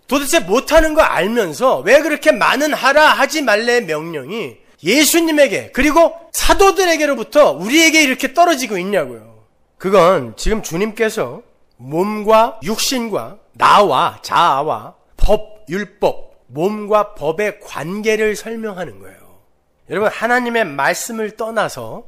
도대체 못하는 거 알면서 왜 그렇게 많은 하라 하지 말래의 명령이 예수님에게 그리고 사도들에게로부터 우리에게 이렇게 떨어지고 있냐고요. 그건 지금 주님께서 몸과 육신과 나와 자아와 법, 율법, 몸과 법의 관계를 설명하는 거예요. 여러분 하나님의 말씀을 떠나서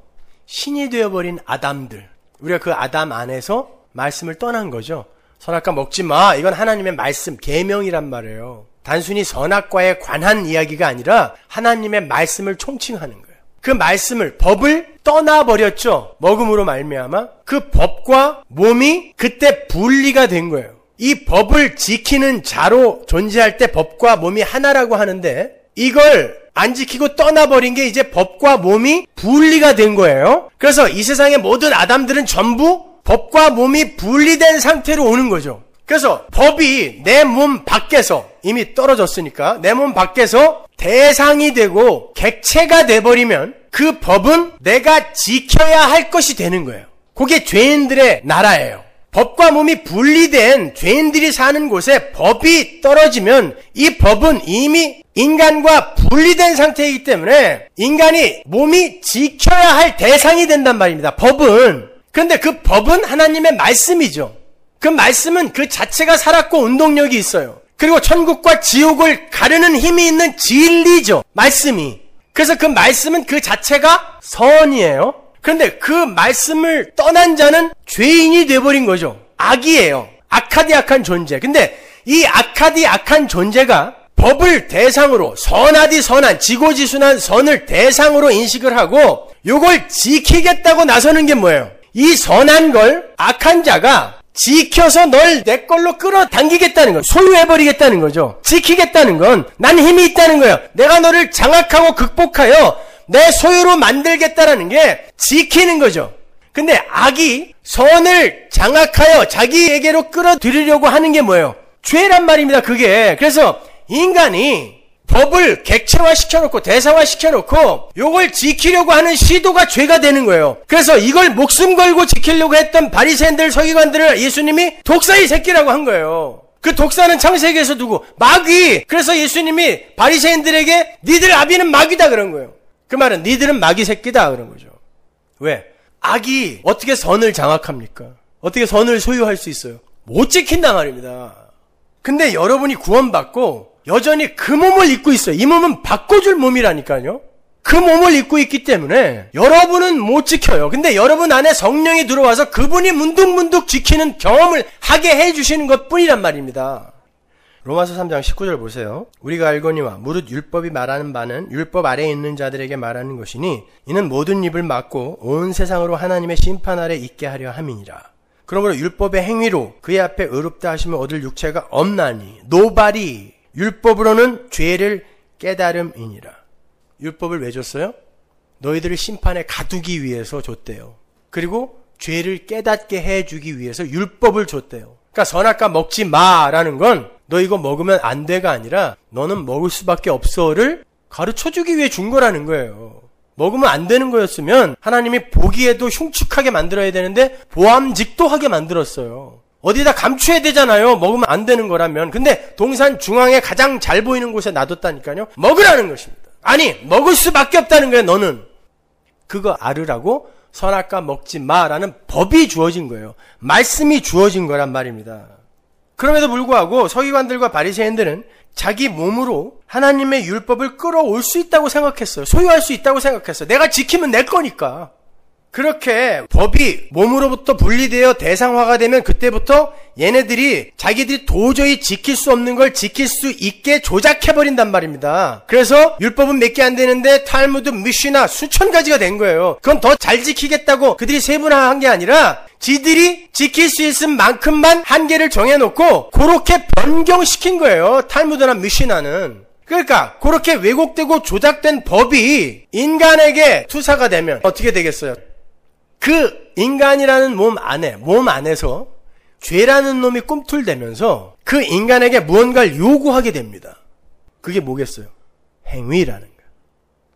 신이 되어버린 아담들, 우리가 그 아담 안에서 말씀을 떠난 거죠. 선악과 먹지 마. 이건 하나님의 말씀, 계명이란 말이에요. 단순히 선악과에 관한 이야기가 아니라 하나님의 말씀을 총칭하는 거예요. 그 말씀을, 법을 떠나버렸죠. 먹음으로 말미암아 그 법과 몸이 그때 분리가 된 거예요. 이 법을 지키는 자로 존재할 때 법과 몸이 하나라고 하는데 이걸 안 지키고 떠나버린 게 이제 법과 몸이 분리가 된 거예요. 그래서 이 세상의 모든 아담들은 전부 법과 몸이 분리된 상태로 오는 거죠. 그래서 법이 내 몸 밖에서 이미 떨어졌으니까 내 몸 밖에서 대상이 되고 객체가 돼버리면 그 법은 내가 지켜야 할 것이 되는 거예요. 그게 죄인들의 나라예요. 법과 몸이 분리된 죄인들이 사는 곳에 법이 떨어지면 이 법은 이미 인간과 분리된 상태이기 때문에 인간이 몸이 지켜야 할 대상이 된단 말입니다. 법은. 그런데 그 법은 하나님의 말씀이죠. 그 말씀은 그 자체가 살았고 운동력이 있어요. 그리고 천국과 지옥을 가르는 힘이 있는 진리죠. 말씀이. 그래서 그 말씀은 그 자체가 선이에요. 그런데 그 말씀을 떠난 자는 죄인이 돼버린 거죠. 악이에요. 악하디 악한 존재. 근데 이 악하디 악한 존재가 법을 대상으로 선하디 선한 지고지순한 선을 대상으로 인식을 하고 요걸 지키겠다고 나서는 게 뭐예요? 이 선한 걸 악한 자가 지켜서 널 내 걸로 끌어당기겠다는 거예요. 소유해버리겠다는 거죠. 지키겠다는 건 난 힘이 있다는 거예요. 내가 너를 장악하고 극복하여 내 소유로 만들겠다라는 게 지키는 거죠. 근데 악이 선을 장악하여 자기에게로 끌어들이려고 하는 게 뭐예요? 죄란 말입니다. 그게. 그래서 인간이 법을 객체화 시켜놓고 대상화 시켜놓고 요걸 지키려고 하는 시도가 죄가 되는 거예요. 그래서 이걸 목숨 걸고 지키려고 했던 바리새인들 서기관들을 예수님이 독사의 새끼라고 한 거예요. 그 독사는 창세기에서 누구? 마귀. 그래서 예수님이 바리새인들에게 니들 아비는 마귀다 그런 거예요. 그 말은 니들은 마귀 새끼다 그런 거죠. 왜? 악이 어떻게 선을 장악합니까? 어떻게 선을 소유할 수 있어요? 못 지킨단 말입니다. 근데 여러분이 구원받고 여전히 그 몸을 입고 있어요. 이 몸은 바꿔줄 몸이라니까요. 그 몸을 입고 있기 때문에 여러분은 못 지켜요. 근데 여러분 안에 성령이 들어와서 그분이 문득문득 지키는 경험을 하게 해주시는 것뿐이란 말입니다. 로마서 3장 19절 보세요. 우리가 알거니와 무릇 율법이 말하는 바는 율법 아래에 있는 자들에게 말하는 것이니 이는 모든 입을 막고 온 세상으로 하나님의 심판 아래 있게 하려 함이니라. 그러므로 율법의 행위로 그의 앞에 의롭다 하심을 얻을 육체가 없나니 노발이 율법으로는 죄를 깨달음이니라. 율법을 왜 줬어요? 너희들을 심판에 가두기 위해서 줬대요. 그리고 죄를 깨닫게 해주기 위해서 율법을 줬대요. 그러니까 선악과 먹지 마라는 건 너 이거 먹으면 안 돼가 아니라 너는 먹을 수밖에 없어를 가르쳐주기 위해 준 거라는 거예요. 먹으면 안 되는 거였으면 하나님이 보기에도 흉측하게 만들어야 되는데 보암직도하게 만들었어요. 어디다 감춰야 되잖아요. 먹으면 안 되는 거라면. 근데 동산 중앙에 가장 잘 보이는 곳에 놔뒀다니까요. 먹으라는 것입니다. 아니 먹을 수밖에 없다는 거예요. 너는. 그거 알으라고 선악과 먹지 마라는 법이 주어진 거예요. 말씀이 주어진 거란 말입니다. 그럼에도 불구하고 서기관들과 바리새인들은 자기 몸으로 하나님의 율법을 끌어올 수 있다고 생각했어요. 소유할 수 있다고 생각했어요. 내가 지키면 내 거니까. 그렇게 법이 몸으로부터 분리되어 대상화가 되면 그때부터 얘네들이 자기들이 도저히 지킬 수 없는 걸 지킬 수 있게 조작해버린단 말입니다. 그래서 율법은 몇 개 안 되는데 탈무드, 미시나 수천 가지가 된 거예요. 그건 더 잘 지키겠다고 그들이 세분화한 게 아니라 지들이 지킬 수 있을 만큼만 한계를 정해놓고 그렇게 변경시킨 거예요. 탈무드나 미시나는. 그러니까 그렇게 왜곡되고 조작된 법이 인간에게 투사가 되면 어떻게 되겠어요? 그 인간이라는 몸 안에서 죄라는 놈이 꿈틀대면서 그 인간에게 무언가를 요구하게 됩니다. 그게 뭐겠어요? 행위라는 거예요.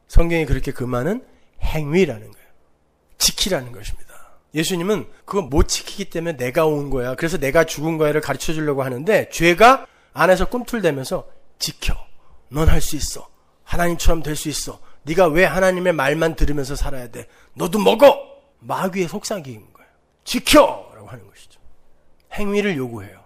성경이 그렇게 그 말은 행위라는 거예요. 지키라는 것입니다. 예수님은 그거 못 지키기 때문에 내가 온 거야. 그래서 내가 죽은 거야를 가르쳐 주려고 하는데 죄가 안에서 꿈틀대면서 지켜. 넌 할 수 있어. 하나님처럼 될 수 있어. 네가 왜 하나님의 말만 들으면서 살아야 돼? 너도 먹어. 마귀의 속삭이는 거예요. 지켜라고 하는 것이죠. 행위를 요구해요.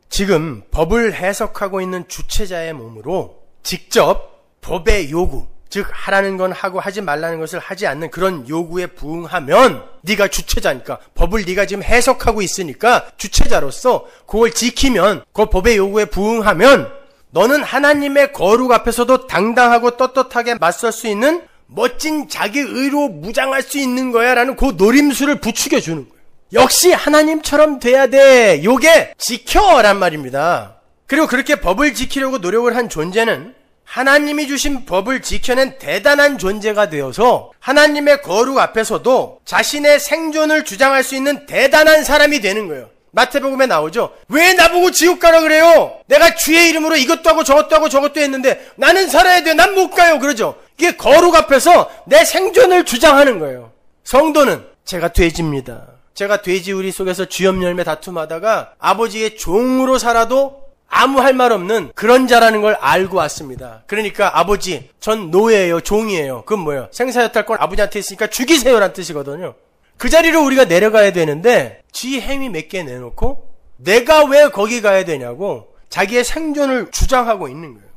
지금 법을 해석하고 있는 주체자의 몸으로 직접 법의 요구, 즉 하라는 건 하고 하지 말라는 것을 하지 않는 그런 요구에 부응하면 네가 주체자니까 법을 네가 지금 해석하고 있으니까 주체자로서 그걸 지키면 그 법의 요구에 부응하면 너는 하나님의 거룩 앞에서도 당당하고 떳떳하게 맞설 수 있는 멋진 자기 의로 무장할 수 있는 거야 라는 그 노림수를 부추겨 주는 거예요. 역시 하나님처럼 돼야 돼. 요게 지켜란 말입니다. 그리고 그렇게 법을 지키려고 노력을 한 존재는 하나님이 주신 법을 지켜낸 대단한 존재가 되어서 하나님의 거룩 앞에서도 자신의 생존을 주장할 수 있는 대단한 사람이 되는 거예요. 마태복음에 나오죠. 왜 나보고 지옥 가라 그래요? 내가 주의 이름으로 이것도 하고 저것도 하고 저것도 했는데 나는 살아야 돼요. 난 못 가요. 그러죠. 이게 거룩 앞에서 내 생존을 주장하는 거예요. 성도는 제가 돼지입니다. 제가 돼지 우리 속에서 주염 열매 다툼하다가 아버지의 종으로 살아도 아무 할 말 없는 그런 자라는 걸 알고 왔습니다. 그러니까 아버지, 전 노예예요. 종이에요. 그건 뭐예요? 생사여탈 걸 아버지한테 있으니까 죽이세요란 뜻이거든요. 그 자리로 우리가 내려가야 되는데 지 행위 몇 개 내놓고 내가 왜 거기 가야 되냐고 자기의 생존을 주장하고 있는 거예요.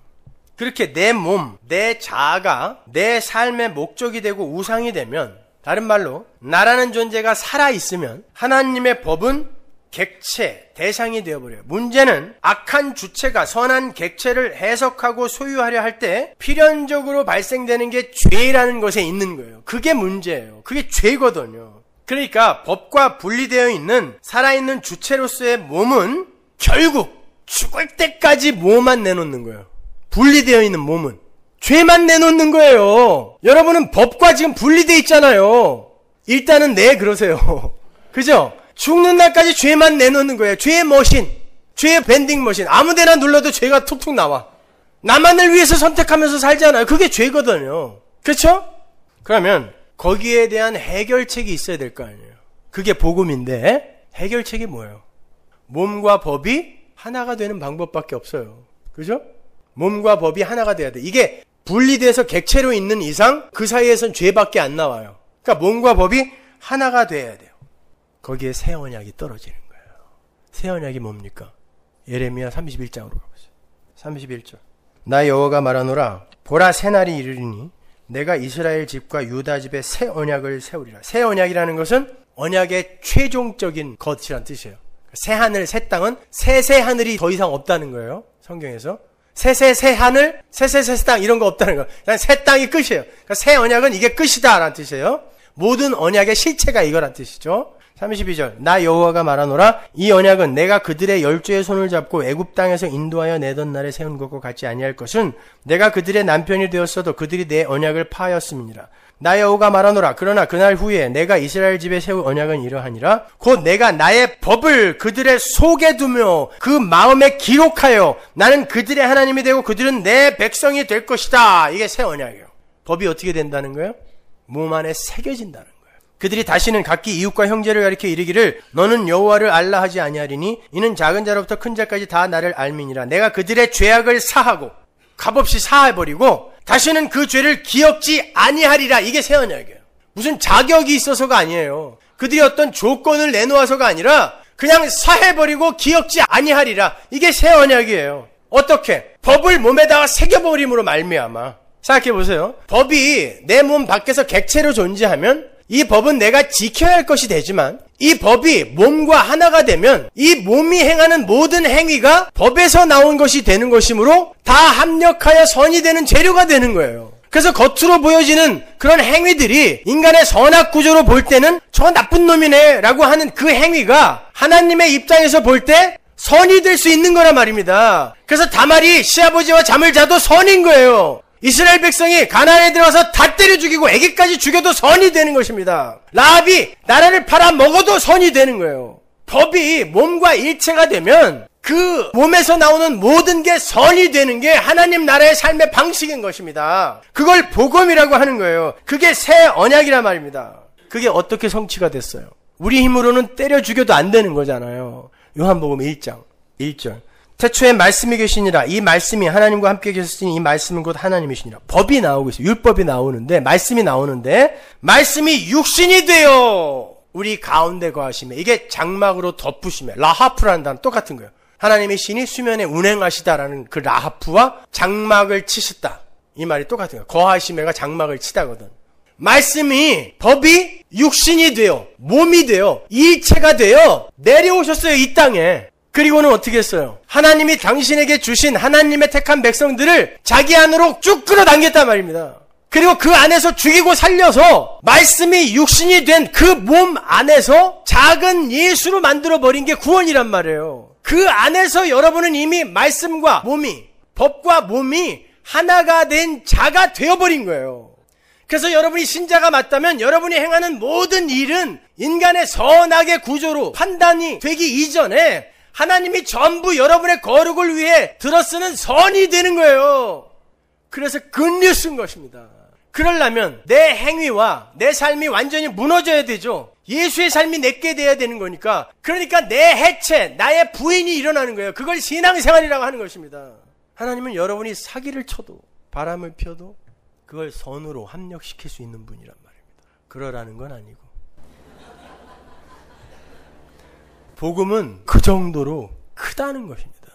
그렇게 내 몸, 내 자아가 내 삶의 목적이 되고 우상이 되면, 다른 말로 나라는 존재가 살아있으면 하나님의 법은 객체, 대상이 되어버려요. 문제는 악한 주체가 선한 객체를 해석하고 소유하려 할 때 필연적으로 발생되는 게 죄라는 것에 있는 거예요. 그게 문제예요. 그게 죄거든요. 그러니까 법과 분리되어 있는 살아있는 주체로서의 몸은 결국 죽을 때까지 뭐만 내놓는 거예요. 분리되어 있는 몸은 죄만 내놓는 거예요. 여러분은 법과 지금 분리되어 있잖아요. 일단은 네, 그러세요. 그죠? 죽는 날까지 죄만 내놓는 거예요. 죄의 머신, 죄의 밴딩 머신. 아무데나 눌러도 죄가 툭툭 나와. 나만을 위해서 선택하면서 살잖아요. 그게 죄거든요. 그렇죠? 그러면 거기에 대한 해결책이 있어야 될 거 아니에요. 그게 복음인데 해결책이 뭐예요? 몸과 법이 하나가 되는 방법밖에 없어요. 그죠? 몸과 법이 하나가 돼야 돼. 이게 분리돼서 객체로 있는 이상 그 사이에선 죄밖에 안 나와요. 그러니까 몸과 법이 하나가 돼야 돼요. 거기에 새 언약이 떨어지는 거예요. 새 언약이 뭡니까? 예레미야 31장으로 가보세요. 31절. 나 여호와가 말하노라. 보라, 새날이 이르리니 내가 이스라엘 집과 유다 집에 새 언약을 세우리라. 새 언약이라는 것은 언약의 최종적인 것이란 뜻이에요. 새 하늘, 새 땅은 새 하늘이 더 이상 없다는 거예요. 성경에서. 새 하늘, 새 땅 이런 거 없다는 거예요. 그냥 새 땅이 끝이에요. 그러니까 새 언약은 이게 끝이다 라는 뜻이에요. 모든 언약의 실체가 이거란 뜻이죠. 32절. 나 여호와가 말하노라. 이 언약은 내가 그들의 열조의 손을 잡고 애굽 땅에서 인도하여 내던 날에 세운 것과 같지 아니할 것은 내가 그들의 남편이 되었어도 그들이 내 언약을 파하였음이니라. 나 여호와가 말하노라. 그러나 그날 후에 내가 이스라엘 집에 세울 언약은 이러하니라. 곧 내가 나의 법을 그들의 속에 두며 그 마음에 기록하여 나는 그들의 하나님이 되고 그들은 내 백성이 될 것이다. 이게 새 언약이에요. 법이 어떻게 된다는 거예요? 몸 안에 새겨진다는 거예요. 그들이 다시는 각기 이웃과 형제를 가리켜 이르기를 너는 여호와를 알라 하지 아니하리니 이는 작은 자로부터 큰 자까지 다 나를 알미니라. 내가 그들의 죄악을 사하고 값없이 사해버리고 다시는 그 죄를 기억지 아니하리라. 이게 새 언약이에요. 무슨 자격이 있어서가 아니에요. 그들이 어떤 조건을 내놓아서가 아니라 그냥 사해버리고 기억지 아니하리라. 이게 새 언약이에요. 어떻게? 법을 몸에다가 새겨버림으로 말미암아. 생각해보세요. 법이 내 몸 밖에서 객체로 존재하면 이 법은 내가 지켜야 할 것이 되지만 이 법이 몸과 하나가 되면 이 몸이 행하는 모든 행위가 법에서 나온 것이 되는 것이므로 다 합력하여 선이 되는 재료가 되는 거예요. 그래서 겉으로 보여지는 그런 행위들이 인간의 선악 구조로 볼 때는 저 나쁜 놈이네 라고 하는 그 행위가 하나님의 입장에서 볼 때 선이 될 수 있는 거란 말입니다. 그래서 다말이 시아버지와 잠을 자도 선인 거예요. 이스라엘 백성이 가나안에 들어가서 다 때려 죽이고 애기까지 죽여도 선이 되는 것입니다. 라합이 나라를 팔아 먹어도 선이 되는 거예요. 법이 몸과 일체가 되면 그 몸에서 나오는 모든 게 선이 되는 게 하나님 나라의 삶의 방식인 것입니다. 그걸 복음이라고 하는 거예요. 그게 새 언약이란 말입니다. 그게 어떻게 성취가 됐어요? 우리 힘으로는 때려 죽여도 안 되는 거잖아요. 요한복음 1장 1절. 태초에 말씀이 계시니라. 이 말씀이 하나님과 함께 계셨으니 이 말씀은 곧 하나님이시니라. 법이 나오고 있어요. 율법이 나오는데, 말씀이 나오는데, 말씀이 육신이 되어 우리 가운데 거하시며, 이게 장막으로 덮으시며, 라하프라는 단어 똑같은 거예요. 하나님의 신이 수면에 운행하시다라는 그 라하프와 장막을 치셨다. 이 말이 똑같은 거예요. 거하시며가 장막을 치다거든. 말씀이, 법이 육신이 되어, 몸이 되어, 일체가 되어 내려오셨어요, 이 땅에. 그리고는 어떻게 했어요? 하나님이 당신에게 주신 하나님의 택한 백성들을 자기 안으로 쭉 끌어당겼단 말입니다. 그리고 그 안에서 죽이고 살려서 말씀이 육신이 된 그 몸 안에서 작은 예수로 만들어버린 게 구원이란 말이에요. 그 안에서 여러분은 이미 말씀과 몸이, 법과 몸이 하나가 된 자가 되어버린 거예요. 그래서 여러분이 신자가 맞다면 여러분이 행하는 모든 일은 인간의 선악의 구조로 판단이 되기 이전에 하나님이 전부 여러분의 거룩을 위해 들어쓰는 선이 되는 거예요. 그래서 굿뉴스인 것입니다. 그러려면 내 행위와 내 삶이 완전히 무너져야 되죠. 예수의 삶이 내게 돼야 되는 거니까. 그러니까 내 해체, 나의 부인이 일어나는 거예요. 그걸 신앙생활이라고 하는 것입니다. 하나님은 여러분이 사기를 쳐도 바람을 피워도 그걸 선으로 합력시킬 수 있는 분이란 말입니다. 그러라는 건 아니고. 복음은 그 정도로 크다는 것입니다.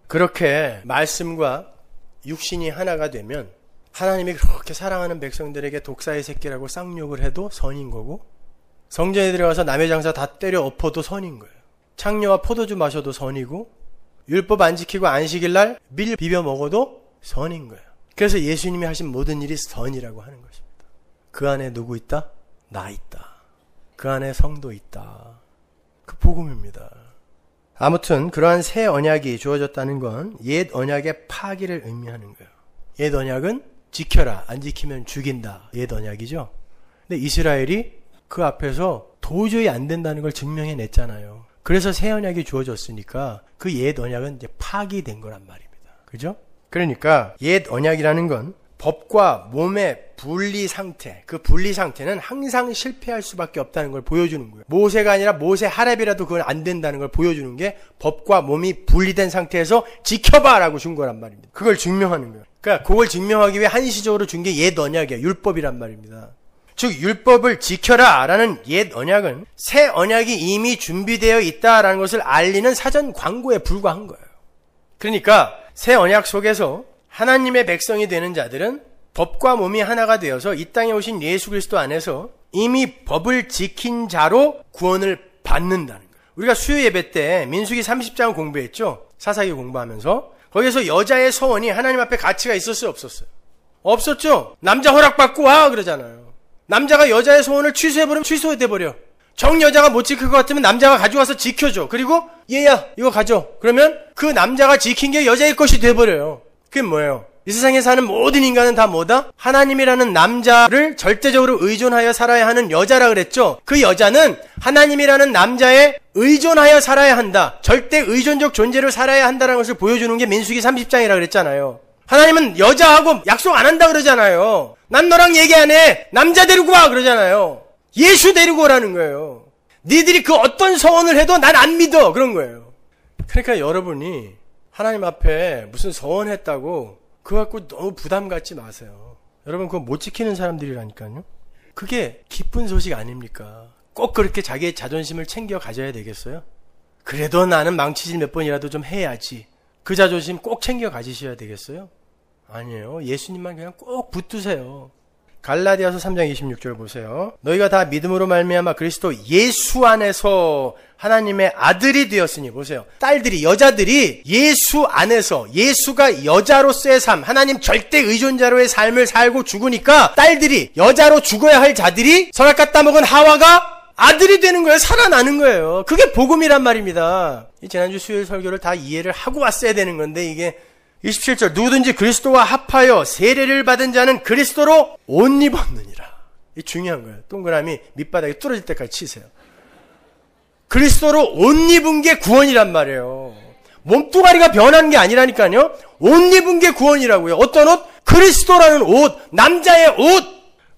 그렇게 말씀과 육신이 하나가 되면 하나님이 그렇게 사랑하는 백성들에게 독사의 새끼라고 쌍욕을 해도 선인 거고, 성전에 들어가서 남의 장사 다 때려 엎어도 선인 거예요. 창녀와 포도주 마셔도 선이고, 율법 안 지키고 안식일 날 밀 비벼 먹어도 선인 거예요. 그래서 예수님이 하신 모든 일이 선이라고 하는 것입니다. 그 안에 누구 있다? 나 있다. 그 안에 성도 있다. 그 복음입니다. 아무튼 그러한 새 언약이 주어졌다는 건 옛 언약의 파기를 의미하는 거예요. 옛 언약은 지켜라, 안 지키면 죽인다. 옛 언약이죠. 근데 이스라엘이 그 앞에서 도저히 안 된다는 걸 증명해냈잖아요. 그래서 새 언약이 주어졌으니까 그 옛 언약은 이제 파기된 거란 말입니다. 그죠? 그러니까 옛 언약이라는 건 법과 몸의 분리 상태, 그 분리 상태는 항상 실패할 수밖에 없다는 걸 보여주는 거예요. 모세가 아니라 모세 하렙이라도 그건 안 된다는 걸 보여주는 게 법과 몸이 분리된 상태에서 지켜봐라고 준 거란 말입니다. 그걸 증명하는 거예요. 그러니까 그걸 증명하기 위해 한시적으로 준 게 옛 언약이에요. 율법이란 말입니다. 즉 율법을 지켜라 라는 옛 언약은 새 언약이 이미 준비되어 있다라는 것을 알리는 사전 광고에 불과한 거예요. 그러니까 새 언약 속에서 하나님의 백성이 되는 자들은 법과 몸이 하나가 되어서 이 땅에 오신 예수 그리스도 안에서 이미 법을 지킨 자로 구원을 받는다는 거예요. 우리가 수요 예배 때 민수기 30장 공부했죠. 사사기 공부하면서 거기에서 여자의 서원이 하나님 앞에 가치가 있었어요, 없었어요? 없었죠. 남자 허락받고 와 그러잖아요. 남자가 여자의 소원을 취소해버리면 취소돼버려. 정여자가 못 지킬 것 같으면 남자가 가져와서 지켜줘. 그리고 얘야 이거 가져. 그러면 그 남자가 지킨 게 여자의 것이 돼버려요. 그게 뭐예요? 이 세상에 사는 모든 인간은 다 뭐다? 하나님이라는 남자를 절대적으로 의존하여 살아야 하는 여자라 그랬죠. 그 여자는 하나님이라는 남자에 의존하여 살아야 한다. 절대 의존적 존재로 살아야 한다는 것을 보여주는 게 민수기 30장이라 그랬잖아요. 하나님은 여자하고 약속 안 한다 그러잖아요. 난 너랑 얘기 안 해. 남자 데리고 와 그러잖아요. 예수 데리고 오라는 거예요. 니들이 그 어떤 서원을 해도 난 안 믿어 그런 거예요. 그러니까 여러분이 하나님 앞에 무슨 서원했다고 그거 갖고 너무 부담 갖지 마세요. 여러분 그거 못 지키는 사람들이라니까요. 그게 기쁜 소식 아닙니까? 꼭 그렇게 자기의 자존심을 챙겨 가져야 되겠어요? 그래도 나는 망치질 몇 번이라도 좀 해야지. 그 자존심 꼭 챙겨 가지셔야 되겠어요? 아니에요. 예수님만 그냥 꼭 붙드세요. 갈라디아서 3장 26절 보세요. 너희가 다 믿음으로 말미암아 그리스도 예수 안에서 하나님의 아들이 되었으니, 보세요. 딸들이, 여자들이 예수 안에서, 예수가 여자로서의 삶, 하나님 절대 의존자로의 삶을 살고 죽으니까 딸들이, 여자로 죽어야 할 자들이 선악과 따먹은 하와가 아들이 되는 거예요. 살아나는 거예요. 그게 복음이란 말입니다. 지난주 수요일 설교를 다 이해를 하고 왔어야 되는 건데, 이게 27절 누구든지 그리스도와 합하여 세례를 받은 자는 그리스도로 옷 입었느니라. 이게 중요한 거예요. 동그라미 밑바닥에 뚫어질 때까지 치세요. 그리스도로 옷 입은 게 구원이란 말이에요. 몸뚱아리가 변한 게 아니라니까요. 옷 입은 게 구원이라고요. 어떤 옷? 그리스도라는 옷, 남자의 옷.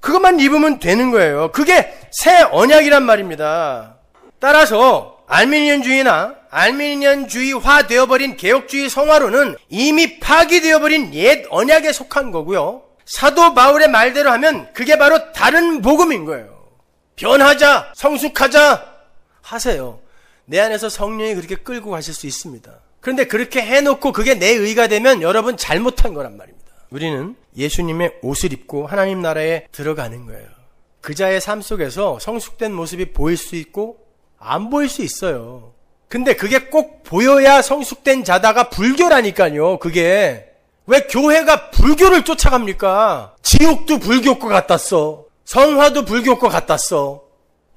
그것만 입으면 되는 거예요. 그게 새 언약이란 말입니다. 따라서 알미니언주의나 알미니언주의화 되어버린 개혁주의 성화론은 이미 파기되어버린 옛 언약에 속한 거고요. 사도 바울의 말대로 하면 그게 바로 다른 복음인 거예요. 변하자, 성숙하자 하세요. 내 안에서 성령이 그렇게 끌고 가실 수 있습니다. 그런데 그렇게 해놓고 그게 내 의가 되면 여러분 잘못한 거란 말입니다. 우리는 예수님의 옷을 입고 하나님 나라에 들어가는 거예요. 그자의 삶 속에서 성숙된 모습이 보일 수 있고 안 보일 수 있어요. 근데 그게 꼭 보여야 성숙된 자다가 불교라니까요. 그게 왜 교회가 불교를 쫓아갑니까? 지옥도 불교 것 같았어. 성화도 불교 것 같았어.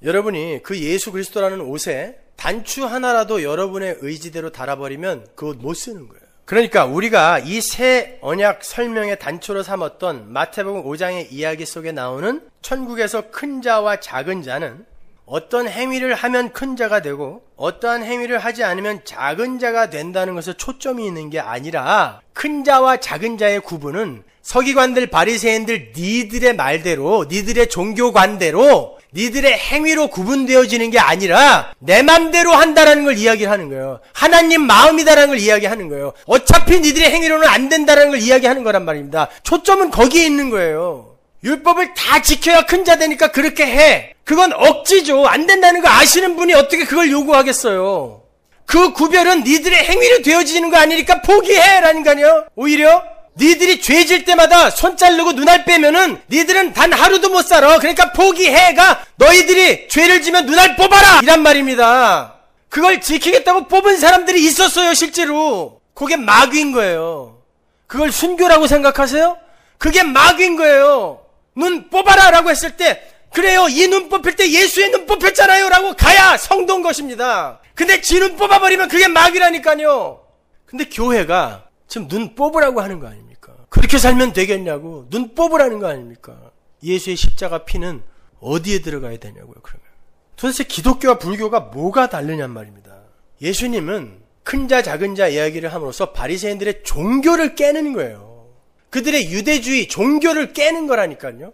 여러분이 그 예수 그리스도라는 옷에 단추 하나라도 여러분의 의지대로 달아버리면 그 옷 못 쓰는 거예요. 그러니까 우리가 이 새 언약 설명의 단초로 삼았던 마태복음 5장의 이야기 속에 나오는 천국에서 큰 자와 작은 자는 어떤 행위를 하면 큰 자가 되고 어떠한 행위를 하지 않으면 작은 자가 된다는 것에 초점이 있는 게 아니라, 큰 자와 작은 자의 구분은 서기관들, 바리새인들 니들의 말대로, 니들의 종교관대로, 니들의 행위로 구분되어지는 게 아니라 내 맘대로 한다라는 걸 이야기하는 거예요. 하나님 마음이다라는 걸 이야기하는 거예요. 어차피 니들의 행위로는 안 된다라는 걸 이야기하는 거란 말입니다. 초점은 거기에 있는 거예요. 율법을 다 지켜야 큰 자 되니까 그렇게 해. 그건 억지죠. 안 된다는 거 아시는 분이 어떻게 그걸 요구하겠어요. 그 구별은 니들의 행위로 되어지는 거 아니니까 포기해라는 거 아니에요. 오히려 니들이 죄질 때마다 손 자르고 눈알 빼면은 니들은 단 하루도 못 살아. 그러니까 포기해가 너희들이 죄를 지면 눈알 뽑아라 이란 말입니다. 그걸 지키겠다고 뽑은 사람들이 있었어요. 실제로. 그게 마귀인 거예요. 그걸 순교라고 생각하세요? 그게 마귀인 거예요. 눈 뽑아라 라고 했을 때, 그래요, 이 눈 뽑힐 때 예수의 눈 뽑혔잖아요 라고 가야 성도인 것입니다. 근데 지 눈 뽑아버리면 그게 마귀라니까요. 근데 교회가 지금 눈 뽑으라고 하는 거 아닙니까? 그렇게 살면 되겠냐고. 눈 뽑으라는 거 아닙니까? 예수의 십자가 피는 어디에 들어가야 되냐고요. 그러면 도대체 기독교와 불교가 뭐가 다르냔 말입니다. 예수님은 큰 자 작은 자 이야기를 함으로써 바리새인들의 종교를 깨는 거예요. 그들의 유대주의 종교를 깨는 거라니까요.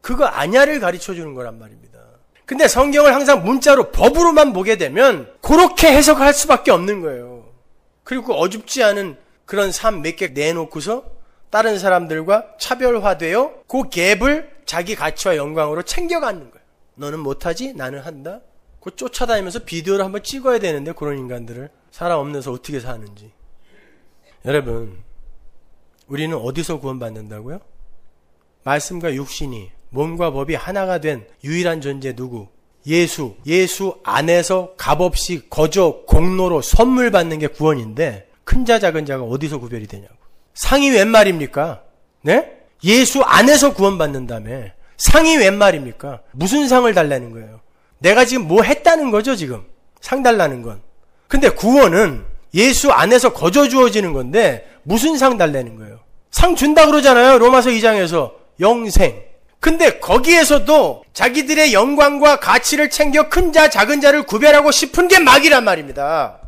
그거 아냐를 가르쳐주는 거란 말입니다. 근데 성경을 항상 문자로 법으로만 보게 되면 그렇게 해석할 수밖에 없는 거예요. 그리고 어줍지 않은 그런 삶 몇 개 내놓고서 다른 사람들과 차별화되어 그 갭을 자기 가치와 영광으로 챙겨가는 거예요. 너는 못하지? 나는 한다? 그 쫓아다니면서 비디오를 한번 찍어야 되는데, 그런 인간들을 사람 없는 데서 어떻게 사는지. 여러분, 우리는 어디서 구원받는다고요? 말씀과 육신이, 몸과 법이 하나가 된 유일한 존재 누구? 예수. 예수 안에서 값없이 거저 공로로 선물 받는 게 구원인데, 큰 자 작은 자가 어디서 구별이 되냐고. 상이 웬 말입니까? 네? 예수 안에서 구원받는다며. 상이 웬 말입니까? 무슨 상을 달라는 거예요? 내가 지금 뭐 했다는 거죠, 지금? 상 달라는 건. 근데 구원은 예수 안에서 거저 주어지는 건데 무슨 상 달라는 거예요? 상 준다 그러잖아요. 로마서 2장에서 영생. 근데 거기에서도 자기들의 영광과 가치를 챙겨 큰 자 작은 자를 구별하고 싶은 게 마귀란 말입니다.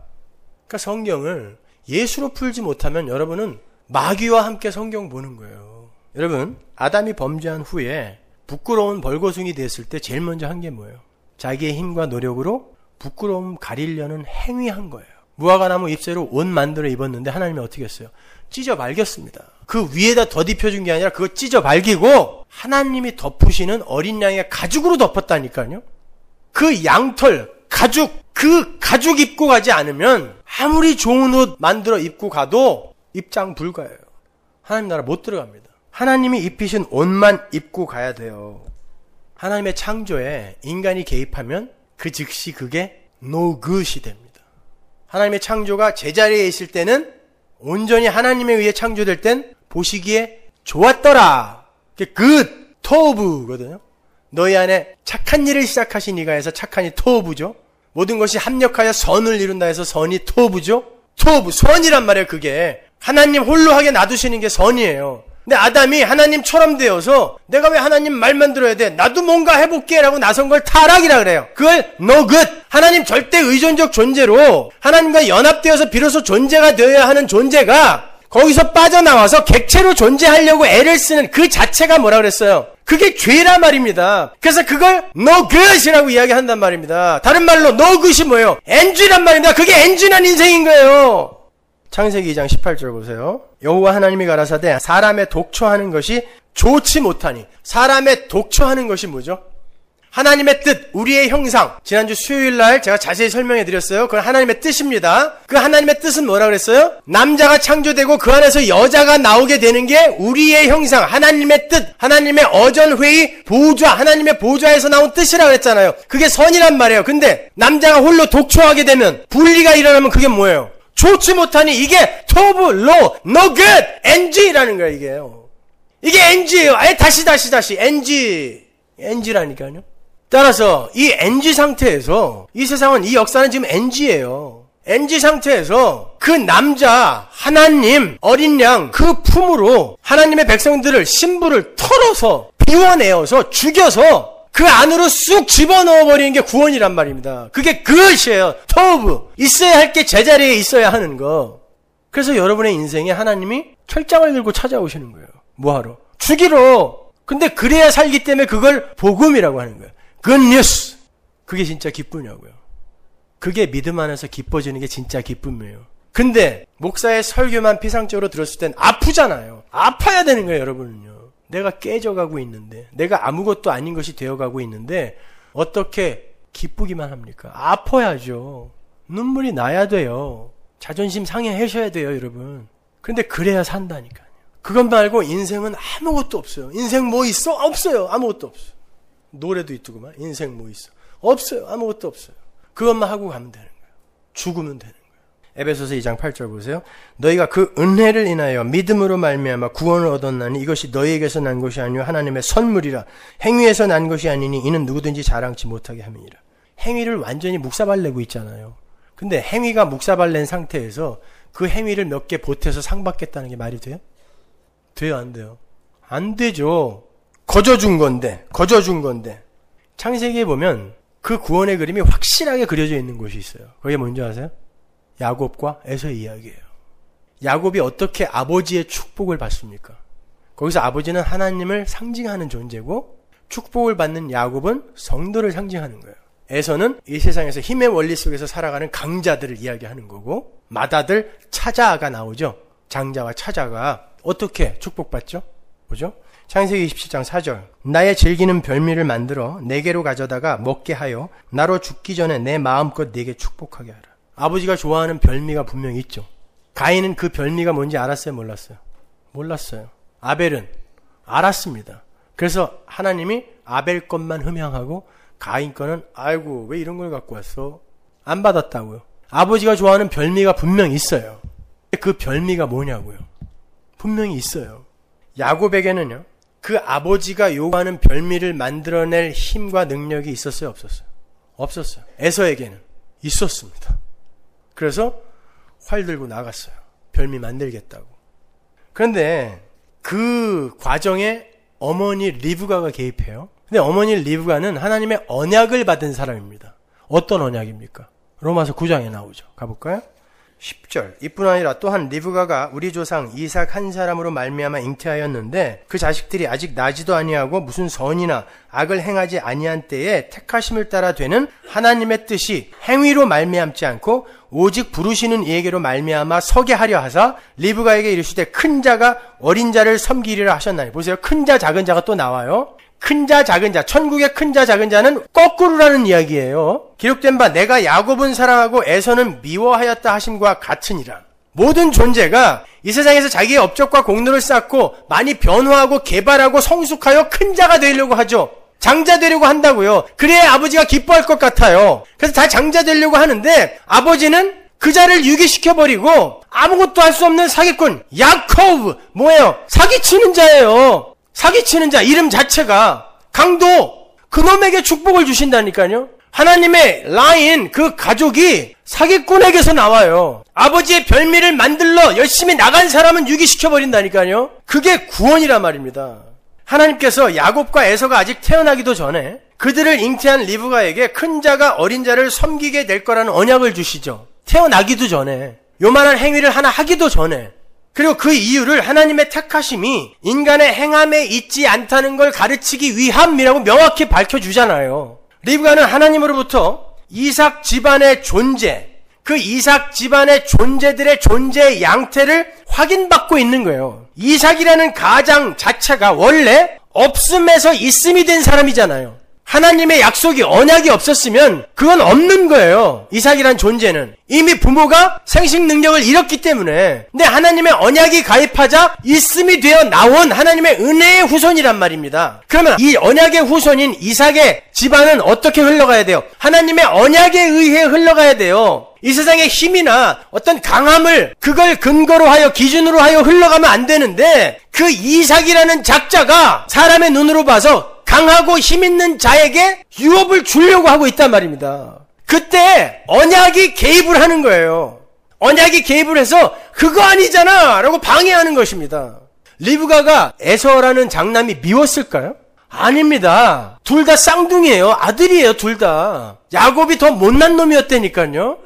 그러니까 성경을 예수로 풀지 못하면 여러분은 마귀와 함께 성경 보는 거예요. 여러분, 아담이 범죄한 후에 부끄러운 벌거숭이 됐을 때 제일 먼저 한 게 뭐예요? 자기의 힘과 노력으로 부끄러움 가리려는 행위한 거예요. 무화과나무 잎새로 옷 만들어 입었는데 하나님이 어떻게 했어요? 찢어 말겼습니다. 그 위에다 덧입혀준 게 아니라 그거 찢어 말기고 하나님이 덮으시는 어린 양의 가죽으로 덮었다니까요. 그 양털, 가죽, 그 가죽 입고 가지 않으면 아무리 좋은 옷 만들어 입고 가도 입장 불가예요. 하나님 나라 못 들어갑니다. 하나님이 입히신 옷만 입고 가야 돼요. 하나님의 창조에 인간이 개입하면 그 즉시 그게 no good이 됩니다. 하나님의 창조가 제자리에 있을 때는 온전히 하나님에 의해 창조될 땐 보시기에 좋았더라. 그게 good, 토브거든요. 너희 안에 착한 일을 시작하신 이가 해서 착한이 토브죠. 모든 것이 합력하여 선을 이룬다 해서 선이 토브죠. 토브, 선이란 말이에요. 그게 하나님 홀로 하게 놔두시는 게 선이에요. 근데 아담이 하나님처럼 되어서 내가 왜 하나님 말만 들어야 돼? 나도 뭔가 해볼게 라고 나선 걸 타락이라 그래요. 그걸 no good. 하나님 절대 의존적 존재로 하나님과 연합되어서 비로소 존재가 되어야 하는 존재가 거기서 빠져나와서 객체로 존재하려고 애를 쓰는 그 자체가 뭐라 그랬어요? 그게 죄라 말입니다. 그래서 그걸 no good이라고 이야기한단 말입니다. 다른 말로 no good이 뭐예요? NG란 말입니다. 그게 NG난 인생인 거예요. 창세기 2장 18절 보세요. 여호와 하나님이 가라사대 사람의 독초하는 것이 좋지 못하니. 사람의 독초하는 것이 뭐죠? 하나님의 뜻, 우리의 형상. 지난주 수요일날 제가 자세히 설명해 드렸어요. 그건 하나님의 뜻입니다. 그 하나님의 뜻은 뭐라 그랬어요? 남자가 창조되고 그 안에서 여자가 나오게 되는 게 우리의 형상, 하나님의 뜻, 하나님의 어전회의 보좌, 하나님의 보좌에서 나온 뜻이라 그랬잖아요. 그게 선이란 말이에요. 근데 남자가 홀로 독초하게 되면, 분리가 일어나면 그게 뭐예요? 좋지 못하니. 이게 토브, 로, no good, NG라는 거예요. 이게요. 이게 NG예요. 아예 다시 NG라니까요. 따라서 이 NG 상태에서 이 세상은, 이 역사는 지금 NG예요. NG 상태에서 그 남자 하나님 어린 양 그 품으로 하나님의 백성들을 신부를 털어서 비워내어서 죽여서 그 안으로 쑥 집어넣어버리는 게 구원이란 말입니다. 그게 그것이에요. 토브. 있어야 할 게 제자리에 있어야 하는 거. 그래서 여러분의 인생에 하나님이 철장을 들고 찾아오시는 거예요. 뭐하러? 죽이러. 근데 그래야 살기 때문에 그걸 복음이라고 하는 거예요. 굿뉴스. 그게 진짜 기쁘냐고요. 그게 믿음 안에서 기뻐지는 게 진짜 기쁨이에요. 근데 목사의 설교만 피상적으로 들었을 땐 아프잖아요. 아파야 되는 거예요, 여러분은요. 내가 깨져가고 있는데, 내가 아무것도 아닌 것이 되어가고 있는데 어떻게 기쁘기만 합니까? 아파야죠. 눈물이 나야 돼요. 자존심 상해하셔야 돼요, 여러분. 근데 그래야 산다니까요. 그것 말고 인생은 아무것도 없어요. 인생 뭐 있어? 없어요. 아무것도 없어요. 노래도 있더구만. 인생 뭐 있어? 없어요. 아무것도 없어요. 그것만 하고 가면 되는 거예요. 죽으면 되는 거예요. 에베소서 2장 8절 보세요. 너희가 그 은혜를 인하여 믿음으로 말미암아 구원을 얻었나니 이것이 너희에게서 난 것이 아니요 하나님의 선물이라. 행위에서 난 것이 아니니 이는 누구든지 자랑치 못하게 함이니라. 행위를 완전히 묵사발내고 있잖아요. 근데 행위가 묵사발낸 상태에서 그 행위를 몇 개 보태서 상 받겠다는 게 말이 돼요? 돼요, 안 돼요? 안 되죠. 거저준 건데. 창세기에 보면 그 구원의 그림이 확실하게 그려져 있는 곳이 있어요. 그게 뭔지 아세요? 야곱과 에서의 이야기예요. 야곱이 어떻게 아버지의 축복을 받습니까? 거기서 아버지는 하나님을 상징하는 존재고 축복을 받는 야곱은 성도를 상징하는 거예요. 에서는 이 세상에서 힘의 원리 속에서 살아가는 강자들을 이야기하는 거고 맏아들 차자가 나오죠. 장자와 차자가 어떻게 축복받죠? 보죠? 창세기 27장 4절. 나의 즐기는 별미를 만들어 내게로 가져다가 먹게 하여 나로 죽기 전에 내 마음껏 내게 축복하게 하라. 아버지가 좋아하는 별미가 분명히 있죠. 가인은 그 별미가 뭔지 알았어요? 몰랐어요? 몰랐어요. 아벨은 알았습니다. 그래서 하나님이 아벨 것만 흠향하고 가인 거는 아이고 왜 이런 걸 갖고 왔어? 안 받았다고요. 아버지가 좋아하는 별미가 분명히 있어요. 그 별미가 뭐냐고요. 분명히 있어요. 야곱에게는요. 그 아버지가 요구하는 별미를 만들어낼 힘과 능력이 있었어요? 없었어요? 없었어요. 에서에게는 있었습니다. 그래서 활 들고 나갔어요. 별미 만들겠다고. 그런데 그 과정에 어머니 리브가가 개입해요. 근데 어머니 리브가는 하나님의 언약을 받은 사람입니다. 어떤 언약입니까? 로마서 9장에 나오죠. 가볼까요? 10절. 이뿐 아니라 또한 리브가가 우리 조상 이삭 한 사람으로 말미암아 잉태하였는데 그 자식들이 아직 나지도 아니하고 무슨 선이나 악을 행하지 아니한 때에 택하심을 따라 되는 하나님의 뜻이 행위로 말미암지 않고 오직 부르시는 이에게로 말미암아 서게 하려 하사 리브가에게 이르시되 큰 자가 어린 자를 섬기리라 하셨나니. 보세요. 큰 자 작은 자가 또 나와요. 큰 자 작은 자, 천국의 큰 자 작은 자는 거꾸로라는 이야기예요. 기록된 바 내가 야곱은 사랑하고 에서는 미워하였다 하심과 같으니라. 모든 존재가 이 세상에서 자기의 업적과 공로를 쌓고 많이 변화하고 개발하고 성숙하여 큰 자가 되려고 하죠. 장자 되려고 한다고요. 그래야 아버지가 기뻐할 것 같아요. 그래서 다 장자 되려고 하는데 아버지는 그 자를 유기시켜버리고 아무것도 할 수 없는 사기꾼 야코브 뭐예요? 사기치는 자예요. 사기치는 자 이름 자체가 강도 그놈에게 축복을 주신다니까요. 하나님의 라인 그 가족이 사기꾼에게서 나와요. 아버지의 별미를 만들러 열심히 나간 사람은 유기시켜버린다니까요. 그게 구원이란 말입니다. 하나님께서 야곱과 에서가 아직 태어나기도 전에 그들을 잉태한 리브가에게 큰 자가 어린 자를 섬기게 될 거라는 언약을 주시죠. 태어나기도 전에 요만한 행위를 하나 하기도 전에. 그리고 그 이유를 하나님의 택하심이 인간의 행함에 있지 않다는 걸 가르치기 위함이라고 명확히 밝혀주잖아요. 리브가는 하나님으로부터 이삭 집안의 존재, 그 이삭 집안의 존재들의 존재의 양태를 확인받고 있는 거예요. 이삭이라는 가장 자체가 원래 없음에서 있음이 된 사람이잖아요. 하나님의 약속이 언약이 없었으면 그건 없는 거예요. 이삭이란 존재는 이미 부모가 생식 능력을 잃었기 때문에. 근데 하나님의 언약이 가입하자 있음이 되어 나온 하나님의 은혜의 후손이란 말입니다. 그러면 이 언약의 후손인 이삭의 집안은 어떻게 흘러가야 돼요? 하나님의 언약에 의해 흘러가야 돼요. 이 세상의 힘이나 어떤 강함을 그걸 근거로 하여 기준으로 하여 흘러가면 안 되는데 그 이삭이라는 작자가 사람의 눈으로 봐서 강하고 힘있는 자에게 유업을 주려고 하고 있단 말입니다. 그때 언약이 개입을 하는 거예요. 언약이 개입을 해서 그거 아니잖아 라고 방해하는 것입니다. 리브가가 에서라는 장남이 미웠을까요? 아닙니다. 둘 다 쌍둥이에요. 아들이에요. 둘 다. 야곱이 더 못난 놈이었다니까요.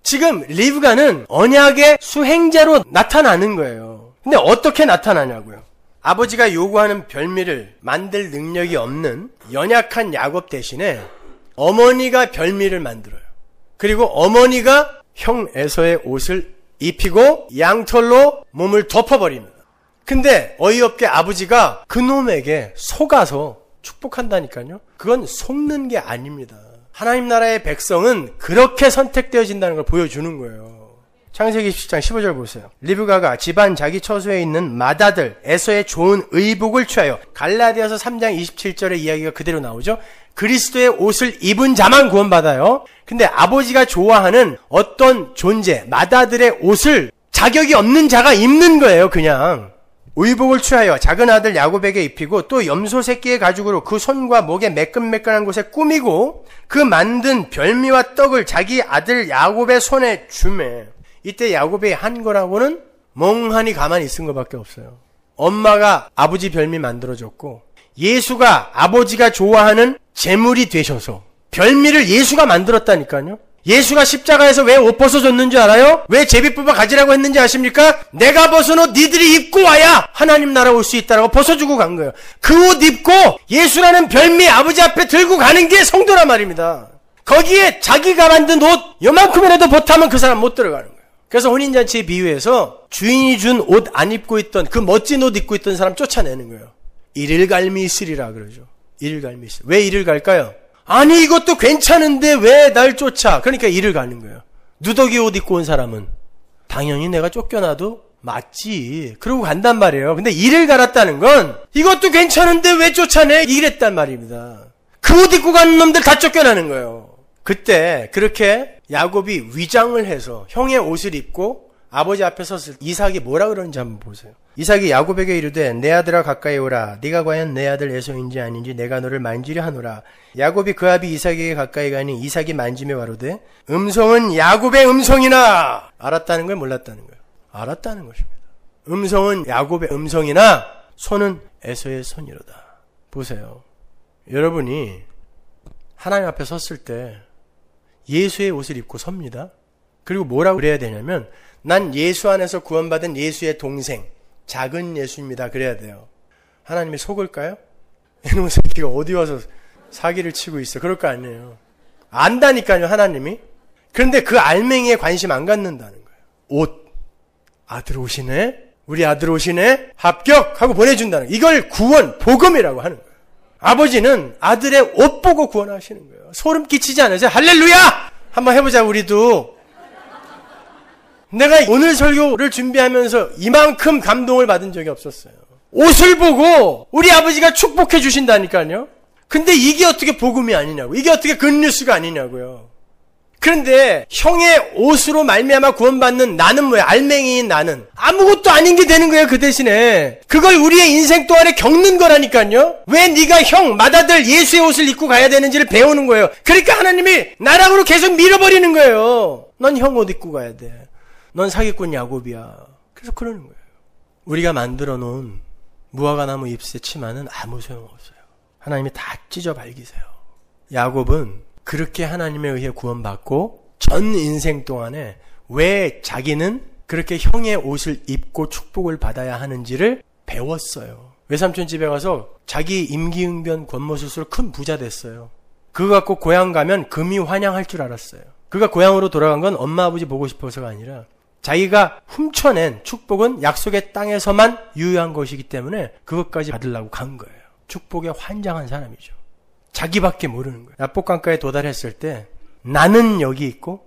지금 리브가는 언약의 수행자로 나타나는 거예요. 근데 어떻게 나타나냐고요. 아버지가 요구하는 별미를 만들 능력이 없는 연약한 야곱 대신에 어머니가 별미를 만들어요. 그리고 어머니가 형 에서의 옷을 입히고 양털로 몸을 덮어버립니다. 근데 어이없게 아버지가 그놈에게 속아서 축복한다니까요. 그건 속는 게 아닙니다. 하나님 나라의 백성은 그렇게 선택되어진다는 걸 보여주는 거예요. 창세기 10장 15절 보세요. 리브가가 집안 자기 처소에 있는 맏아들 에서의 좋은 의복을 취하여, 갈라디아서 3장 27절의 이야기가 그대로 나오죠. 그리스도의 옷을 입은 자만 구원받아요. 근데 아버지가 좋아하는 어떤 존재, 맏아들의 옷을 자격이 없는 자가 입는 거예요. 그냥 의복을 취하여 작은 아들 야곱에게 입히고, 또 염소 새끼의 가죽으로 그 손과 목에 매끈매끈한 곳에 꾸미고, 그 만든 별미와 떡을 자기 아들 야곱의 손에 주매. 이때 야곱이 한 거라고는 멍하니 가만히 있은 것밖에 없어요. 엄마가 아버지 별미 만들어줬고, 예수가 아버지가 좋아하는 제물이 되셔서 별미를 예수가 만들었다니까요. 예수가 십자가에서 왜 옷 벗어줬는 줄 알아요? 왜 제비 뽑아 가지라고 했는지 아십니까? 내가 벗은 옷 니들이 입고 와야 하나님 나라 올 수 있다라고 벗어주고 간 거예요. 그 옷 입고 예수라는 별미 아버지 앞에 들고 가는 게 성도란 말입니다. 거기에 자기가 만든 옷 요만큼이라도 보태면 그 사람 못 들어가는 거예요. 그래서 혼인잔치에 비유해서 주인이 준 옷 안 입고 있던, 그 멋진 옷 입고 있던 사람 쫓아내는 거예요. 이를갈미 있으리라 그러죠. 이를갈미 있으리. 왜 이를 갈까요? 아니 이것도 괜찮은데 왜 날 쫓아? 그러니까 이를 가는 거예요. 누더기 옷 입고 온 사람은 당연히 내가 쫓겨나도 맞지, 그러고 간단 말이에요. 근데 이를 갈았다는 건 이것도 괜찮은데 왜 쫓아내? 이랬단 말입니다. 그 옷 입고 가는 놈들 다 쫓겨나는 거예요. 그때 그렇게 야곱이 위장을 해서 형의 옷을 입고 아버지 앞에 섰을 때 이삭이 뭐라 그러는지 한번 보세요. 이삭이 야곱에게 이르되 내 아들아 가까이 오라. 네가 과연 내 아들 에서인지 아닌지 내가 너를 만지려 하노라. 야곱이 그 아비 이삭에게 가까이 가니 이삭이 만지며 가로되 음성은 야곱의 음성이나. 알았다는 거예요, 몰랐다는 거예요? 알았다는 것입니다. 음성은 야곱의 음성이나 손은 에서의 손이로다. 보세요. 여러분이 하나님 앞에 섰을 때 예수의 옷을 입고 섭니다. 그리고 뭐라고 그래야 되냐면 난 예수 안에서 구원받은 예수의 동생, 작은 예수입니다. 그래야 돼요. 하나님이 속을까요? 이놈의 새끼가 어디 와서 사기를 치고 있어. 그럴 거 아니에요. 안다니까요, 하나님이. 그런데 그 알맹이에 관심 안 갖는다는 거예요. 옷. 아들 오시네? 우리 아들 오시네? 합격하고 보내준다는 거예요. 이걸 구원, 복음이라고 하는 거예요. 아버지는 아들의 옷 보고 구원하시는 거예요. 소름 끼치지 않으세요? 할렐루야! 한번 해보자, 우리도. 내가 오늘 설교를 준비하면서 이만큼 감동을 받은 적이 없었어요. 옷을 보고 우리 아버지가 축복해 주신다니까요. 근데 이게 어떻게 복음이 아니냐고. 이게 어떻게 굿뉴스가 아니냐고요. 그런데 형의 옷으로 말미암아 구원받는 나는 뭐야? 알맹이인 나는 아무것도 아닌 게 되는 거예요. 그 대신에 그걸 우리의 인생 동안에 겪는 거라니까요. 왜 네가 형 맏아들 예수의 옷을 입고 가야 되는지를 배우는 거예요. 그러니까 하나님이 나락으로 계속 밀어버리는 거예요. 넌 형 옷 입고 가야 돼. 넌 사기꾼 야곱이야. 그래서 그러는 거예요. 우리가 만들어 놓은 무화과나무 잎새 치마는 아무 소용없어요. 하나님이 다 찢어 발기세요. 야곱은 그렇게 하나님에 의해 구원받고 전 인생 동안에 왜 자기는 그렇게 형의 옷을 입고 축복을 받아야 하는지를 배웠어요. 외삼촌 집에 가서 자기 임기응변 권모술수로 큰 부자 됐어요. 그거 갖고 고향 가면 금이 환영할 줄 알았어요. 그가 고향으로 돌아간 건 엄마 아버지 보고 싶어서가 아니라 자기가 훔쳐낸 축복은 약속의 땅에서만 유효한 것이기 때문에 그것까지 받으려고 간 거예요. 축복에 환장한 사람이죠. 자기밖에 모르는 거예요. 납복강가에 도달했을 때 나는 여기 있고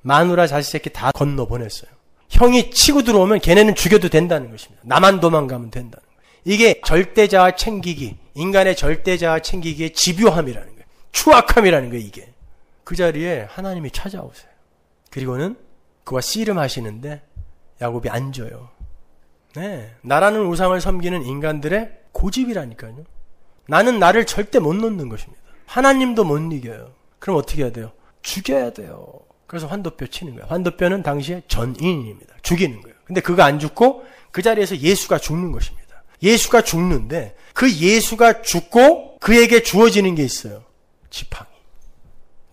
마누라 자식 새끼 다 건너 보냈어요. 형이 치고 들어오면 걔네는 죽여도 된다는 것입니다. 나만 도망가면 된다는 거예요. 이게 절대자아 챙기기, 인간의 절대자아 챙기기의 집요함이라는 거예요. 추악함이라는 거예요. 이게. 그 자리에 하나님이 찾아오세요. 그리고는 그와 씨름하시는데 야곱이 안 져요. 네, 나라는 우상을 섬기는 인간들의 고집이라니까요. 나는 나를 절대 못 놓는 것입니다. 하나님도 못 이겨요. 그럼 어떻게 해야 돼요? 죽여야 돼요. 그래서 환도뼈 치는 거예요. 환도뼈는 당시에 전인입니다. 죽이는 거예요. 근데 그거 안 죽고 그 자리에서 예수가 죽는 것입니다. 예수가 죽는데 그 예수가 죽고 그에게 주어지는 게 있어요. 지팡이.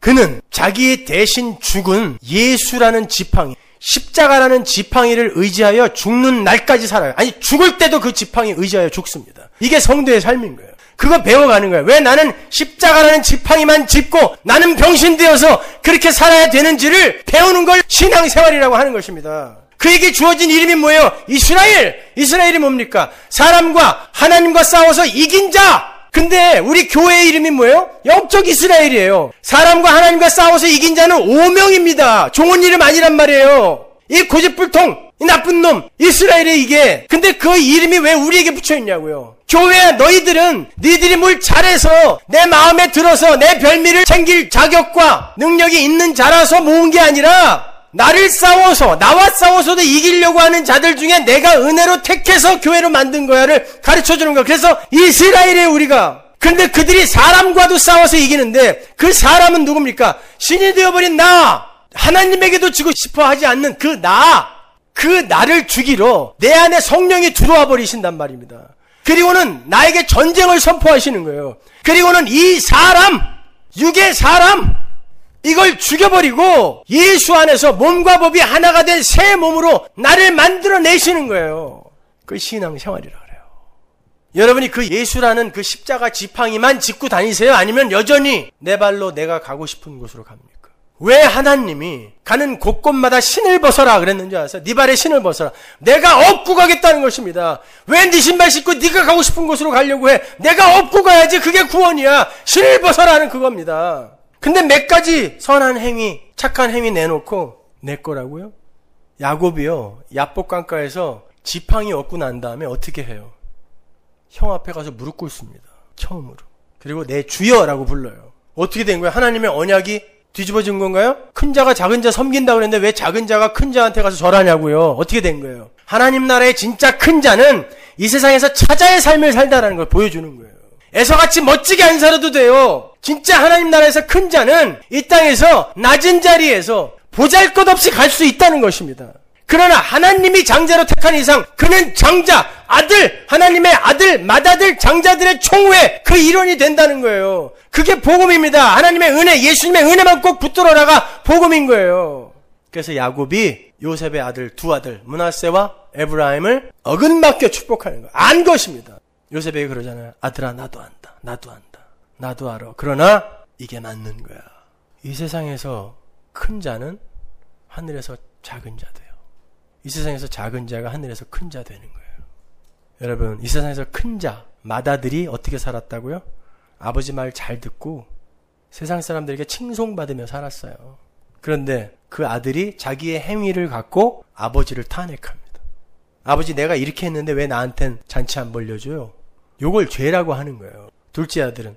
그는 자기 대신 죽은 예수라는 지팡이, 십자가라는 지팡이를 의지하여 죽는 날까지 살아요. 아니 죽을 때도 그 지팡이 의지하여 죽습니다. 이게 성도의 삶인 거예요. 그거 배워가는 거예요. 왜 나는 십자가라는 지팡이만 짚고 나는 병신되어서 그렇게 살아야 되는지를 배우는 걸 신앙생활이라고 하는 것입니다. 그에게 주어진 이름이 뭐예요? 이스라엘! 이스라엘이 뭡니까? 사람과 하나님과 싸워서 이긴 자! 근데 우리 교회의 이름이 뭐예요? 영적 이스라엘이에요. 사람과 하나님과 싸워서 이긴 자는 오명입니다. 좋은 이름 아니란 말이에요. 이 고집불통, 이 나쁜 놈, 이스라엘이 이게. 근데 그 이름이 왜 우리에게 붙여있냐고요. 교회야, 너희들은 니들이 뭘 잘해서 내 마음에 들어서 내 별미를 챙길 자격과 능력이 있는 자라서 모은 게 아니라 나를 싸워서, 나와 싸워서도 이기려고 하는 자들 중에 내가 은혜로 택해서 교회로 만든 거야를 가르쳐주는 거야. 그래서 이스라엘이에요, 우리가. 근데 그들이 사람과도 싸워서 이기는데 그 사람은 누굽니까? 신이 되어버린 나! 하나님에게도 지고 싶어 하지 않는 그 나! 그 나를 죽이러 내 안에 성령이 들어와 버리신단 말입니다. 그리고는 나에게 전쟁을 선포하시는 거예요. 그리고는 이 사람, 육의 사람, 이걸 죽여버리고 예수 안에서 몸과 법이 하나가 된 새 몸으로 나를 만들어내시는 거예요. 그 신앙생활이라 그래요. 여러분이 그 예수라는 그 십자가 지팡이만 짚고 다니세요? 아니면 여전히 내 발로 내가 가고 싶은 곳으로 갑니까? 왜 하나님이 가는 곳곳마다 신을 벗어라 그랬는지 아세요? 네 발에 신을 벗어라. 내가 업고 가겠다는 것입니다. 왜 네 신발 신고 네가 가고 싶은 곳으로 가려고 해? 내가 업고 가야지. 그게 구원이야. 신을 벗어라는 그겁니다. 근데 몇 가지 선한 행위, 착한 행위 내놓고 내 거라고요? 야곱이요, 야복강가에서 지팡이 얻고 난 다음에 어떻게 해요? 형 앞에 가서 무릎 꿇습니다. 처음으로. 그리고 내 주여라고 불러요. 어떻게 된 거예요? 하나님의 언약이 뒤집어진 건가요? 큰 자가 작은 자 섬긴다 그랬는데 왜 작은 자가 큰 자한테 가서 절하냐고요? 어떻게 된 거예요? 하나님 나라의 진짜 큰 자는 이 세상에서 차자의 삶을 살다라는 걸 보여주는 거예요. 에서같이 멋지게 안 살아도 돼요. 진짜 하나님 나라에서 큰 자는 이 땅에서 낮은 자리에서 보잘것없이 갈 수 있다는 것입니다. 그러나 하나님이 장자로 택한 이상 그는 장자, 아들, 하나님의 아들, 맏아들, 장자들의 총회 그 일원이 된다는 거예요. 그게 복음입니다. 하나님의 은혜, 예수님의 은혜만 꼭 붙들어라가 복음인 거예요. 그래서 야곱이 요셉의 아들, 두 아들 므낫세와 에브라임을 어긋맞게 축복하는 거예요. 안 것입니다. 요셉에게 그러잖아요. 아들아 나도 안다. 나도 안다. 나도 알아. 그러나 이게 맞는 거야. 이 세상에서 큰 자는 하늘에서 작은 자 돼요. 이 세상에서 작은 자가 하늘에서 큰 자 되는 거예요. 여러분, 이 세상에서 큰 자, 맏아들이 어떻게 살았다고요? 아버지 말 잘 듣고 세상 사람들에게 칭송받으며 살았어요. 그런데 그 아들이 자기의 행위를 갖고 아버지를 탄핵합니다. 아버지 내가 이렇게 했는데 왜 나한텐 잔치 안 벌려줘요? 요걸 죄라고 하는 거예요. 둘째 아들은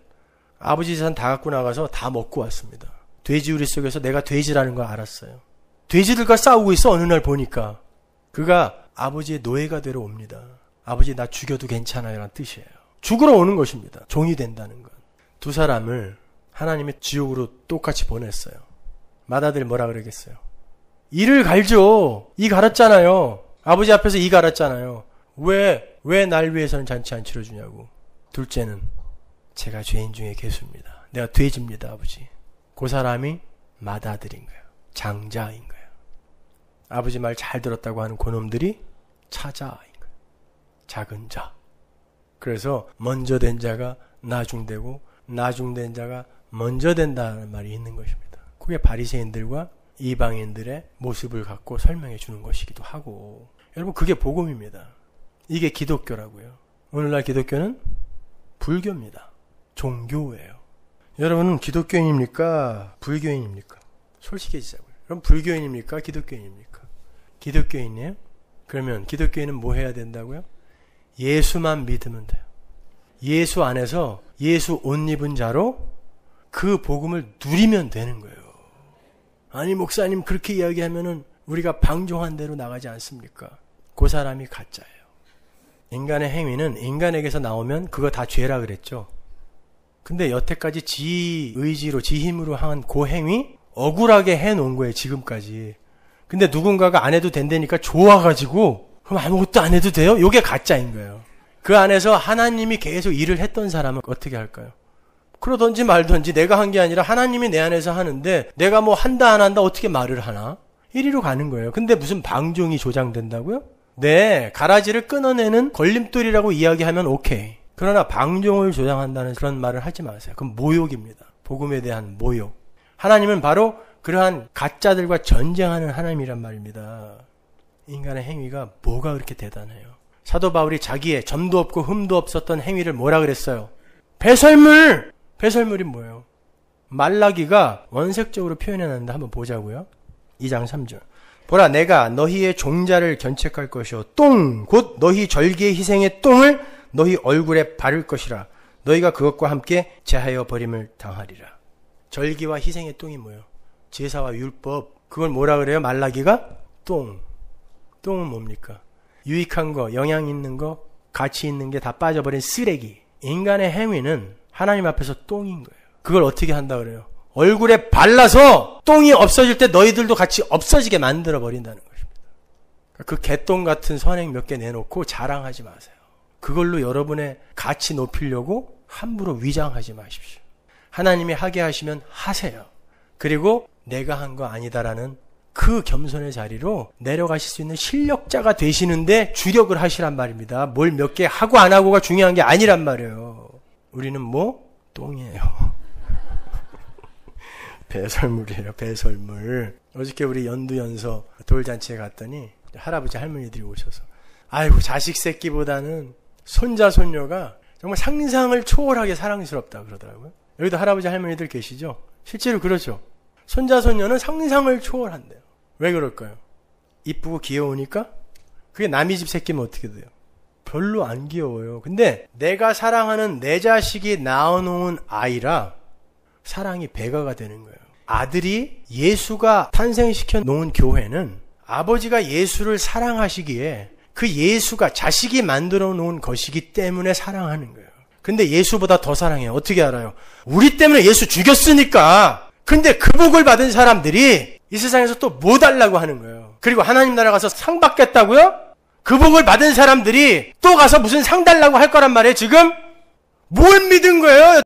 아버지 재산 다 갖고 나가서 다 먹고 왔습니다. 돼지우리 속에서 내가 돼지라는 걸 알았어요. 돼지들과 싸우고 있어. 어느 날 보니까 그가 아버지의 노예가 되러 옵니다. 아버지 나 죽여도 괜찮아요 라는 뜻이에요. 죽으러 오는 것입니다. 종이 된다는 것. 두 사람을 하나님의 지옥으로 똑같이 보냈어요. 맏아들 뭐라 그러겠어요? 이를 갈죠. 이 갈았잖아요. 아버지 앞에서 이 갈았잖아요. 왜 날 위해서는 잔치 안 치러주냐고. 둘째는 제가 죄인 중에 개수입니다. 내가 돼지입니다 아버지. 그 사람이 맏아들인 거예요. 장자인 거예요. 아버지 말 잘 들었다고 하는 그놈들이 차자인 거예요. 작은 자. 그래서 먼저 된 자가 나중되고 나중된 자가 먼저 된다는 말이 있는 것입니다. 그게 바리새인들과 이방인들의 모습을 갖고 설명해 주는 것이기도 하고, 여러분 그게 복음입니다. 이게 기독교라고요. 오늘날 기독교는 불교입니다. 종교예요. 여러분은 기독교인입니까? 불교인입니까? 솔직해지자고요. 그럼 불교인입니까? 기독교인입니까? 기독교인이에요? 그러면 기독교인은 뭐 해야 된다고요? 예수만 믿으면 돼요. 예수 안에서 예수 옷 입은 자로 그 복음을 누리면 되는 거예요. 아니 목사님 그렇게 이야기하면은 우리가 방종한 대로 나가지 않습니까? 그 사람이 가짜예요. 인간의 행위는 인간에게서 나오면 그거 다 죄라 그랬죠. 근데 여태까지 지 의지로 지 힘으로 한 그 행위 억울하게 해놓은 거예요, 지금까지. 근데 누군가가 안 해도 된다니까 좋아가지고 그럼 아무것도 안 해도 돼요? 이게 가짜인 거예요. 그 안에서 하나님이 계속 일을 했던 사람은 어떻게 할까요? 그러든지 말든지 내가 한 게 아니라 하나님이 내 안에서 하는데 내가 뭐 한다 안 한다 어떻게 말을 하나? 이리로 가는 거예요. 근데 무슨 방종이 조장된다고요? 네, 가라지를 끊어내는 걸림돌이라고 이야기하면 오케이. 그러나 방종을 조장한다는 그런 말을 하지 마세요. 그건 모욕입니다. 복음에 대한 모욕. 하나님은 바로 그러한 가짜들과 전쟁하는 하나님이란 말입니다. 인간의 행위가 뭐가 그렇게 대단해요? 사도 바울이 자기의 점도 없고 흠도 없었던 행위를 뭐라 그랬어요? 배설물! 배설물이 뭐예요? 말라기가 원색적으로 표현해놨는데 한번 보자고요. 2장 3절. 보라, 내가 너희의 종자를 견책할 것이요 똥 곧 너희 절기의 희생의 똥을 너희 얼굴에 바를 것이라. 너희가 그것과 함께 제하여 버림을 당하리라. 절기와 희생의 똥이 뭐예요? 제사와 율법. 그걸 뭐라 그래요? 말라기가? 똥. 똥은 뭡니까? 유익한 거, 영양 있는 거, 가치 있는 게 다 빠져버린 쓰레기. 인간의 행위는 하나님 앞에서 똥인 거예요. 그걸 어떻게 한다 그래요? 얼굴에 발라서 똥이 없어질 때 너희들도 같이 없어지게 만들어 버린다는 것입니다. 그 개똥 같은 선행 몇 개 내놓고 자랑하지 마세요. 그걸로 여러분의 가치 높이려고 함부로 위장하지 마십시오. 하나님이 하게 하시면 하세요. 그리고 내가 한 거 아니다라는 그 겸손의 자리로 내려가실 수 있는 실력자가 되시는데 주력을 하시란 말입니다. 뭘 몇 개 하고 안 하고가 중요한 게 아니란 말이에요. 우리는 뭐? 똥이에요. 배설물이에요. 배설물. 어저께 우리 연두연서 돌잔치에 갔더니 할아버지 할머니들이 오셔서 아이고 자식 새끼보다는 손자 손녀가 정말 상상을 초월하게 사랑스럽다 그러더라고요. 여기도 할아버지 할머니들 계시죠? 실제로 그렇죠. 손자 손녀는 상상을 초월한대요. 왜 그럴까요? 이쁘고 귀여우니까? 그게 남의 집 새끼면 어떻게 돼요? 별로 안 귀여워요. 근데 내가 사랑하는 내 자식이 낳아놓은 아이라 사랑이 배가가 되는 거예요. 아들이 예수가 탄생시켜 놓은 교회는 아버지가 예수를 사랑하시기에 그 예수가 자식이 만들어 놓은 것이기 때문에 사랑하는 거예요. 근데 예수보다 더 사랑해요. 어떻게 알아요? 우리 때문에 예수 죽였으니까. 근데 그 복을 받은 사람들이 이 세상에서 또 뭐 달라고 하는 거예요. 그리고 하나님 나라 가서 상 받겠다고요? 그 복을 받은 사람들이 또 가서 무슨 상 달라고 할 거란 말이에요. 지금 뭘 믿은 거예요?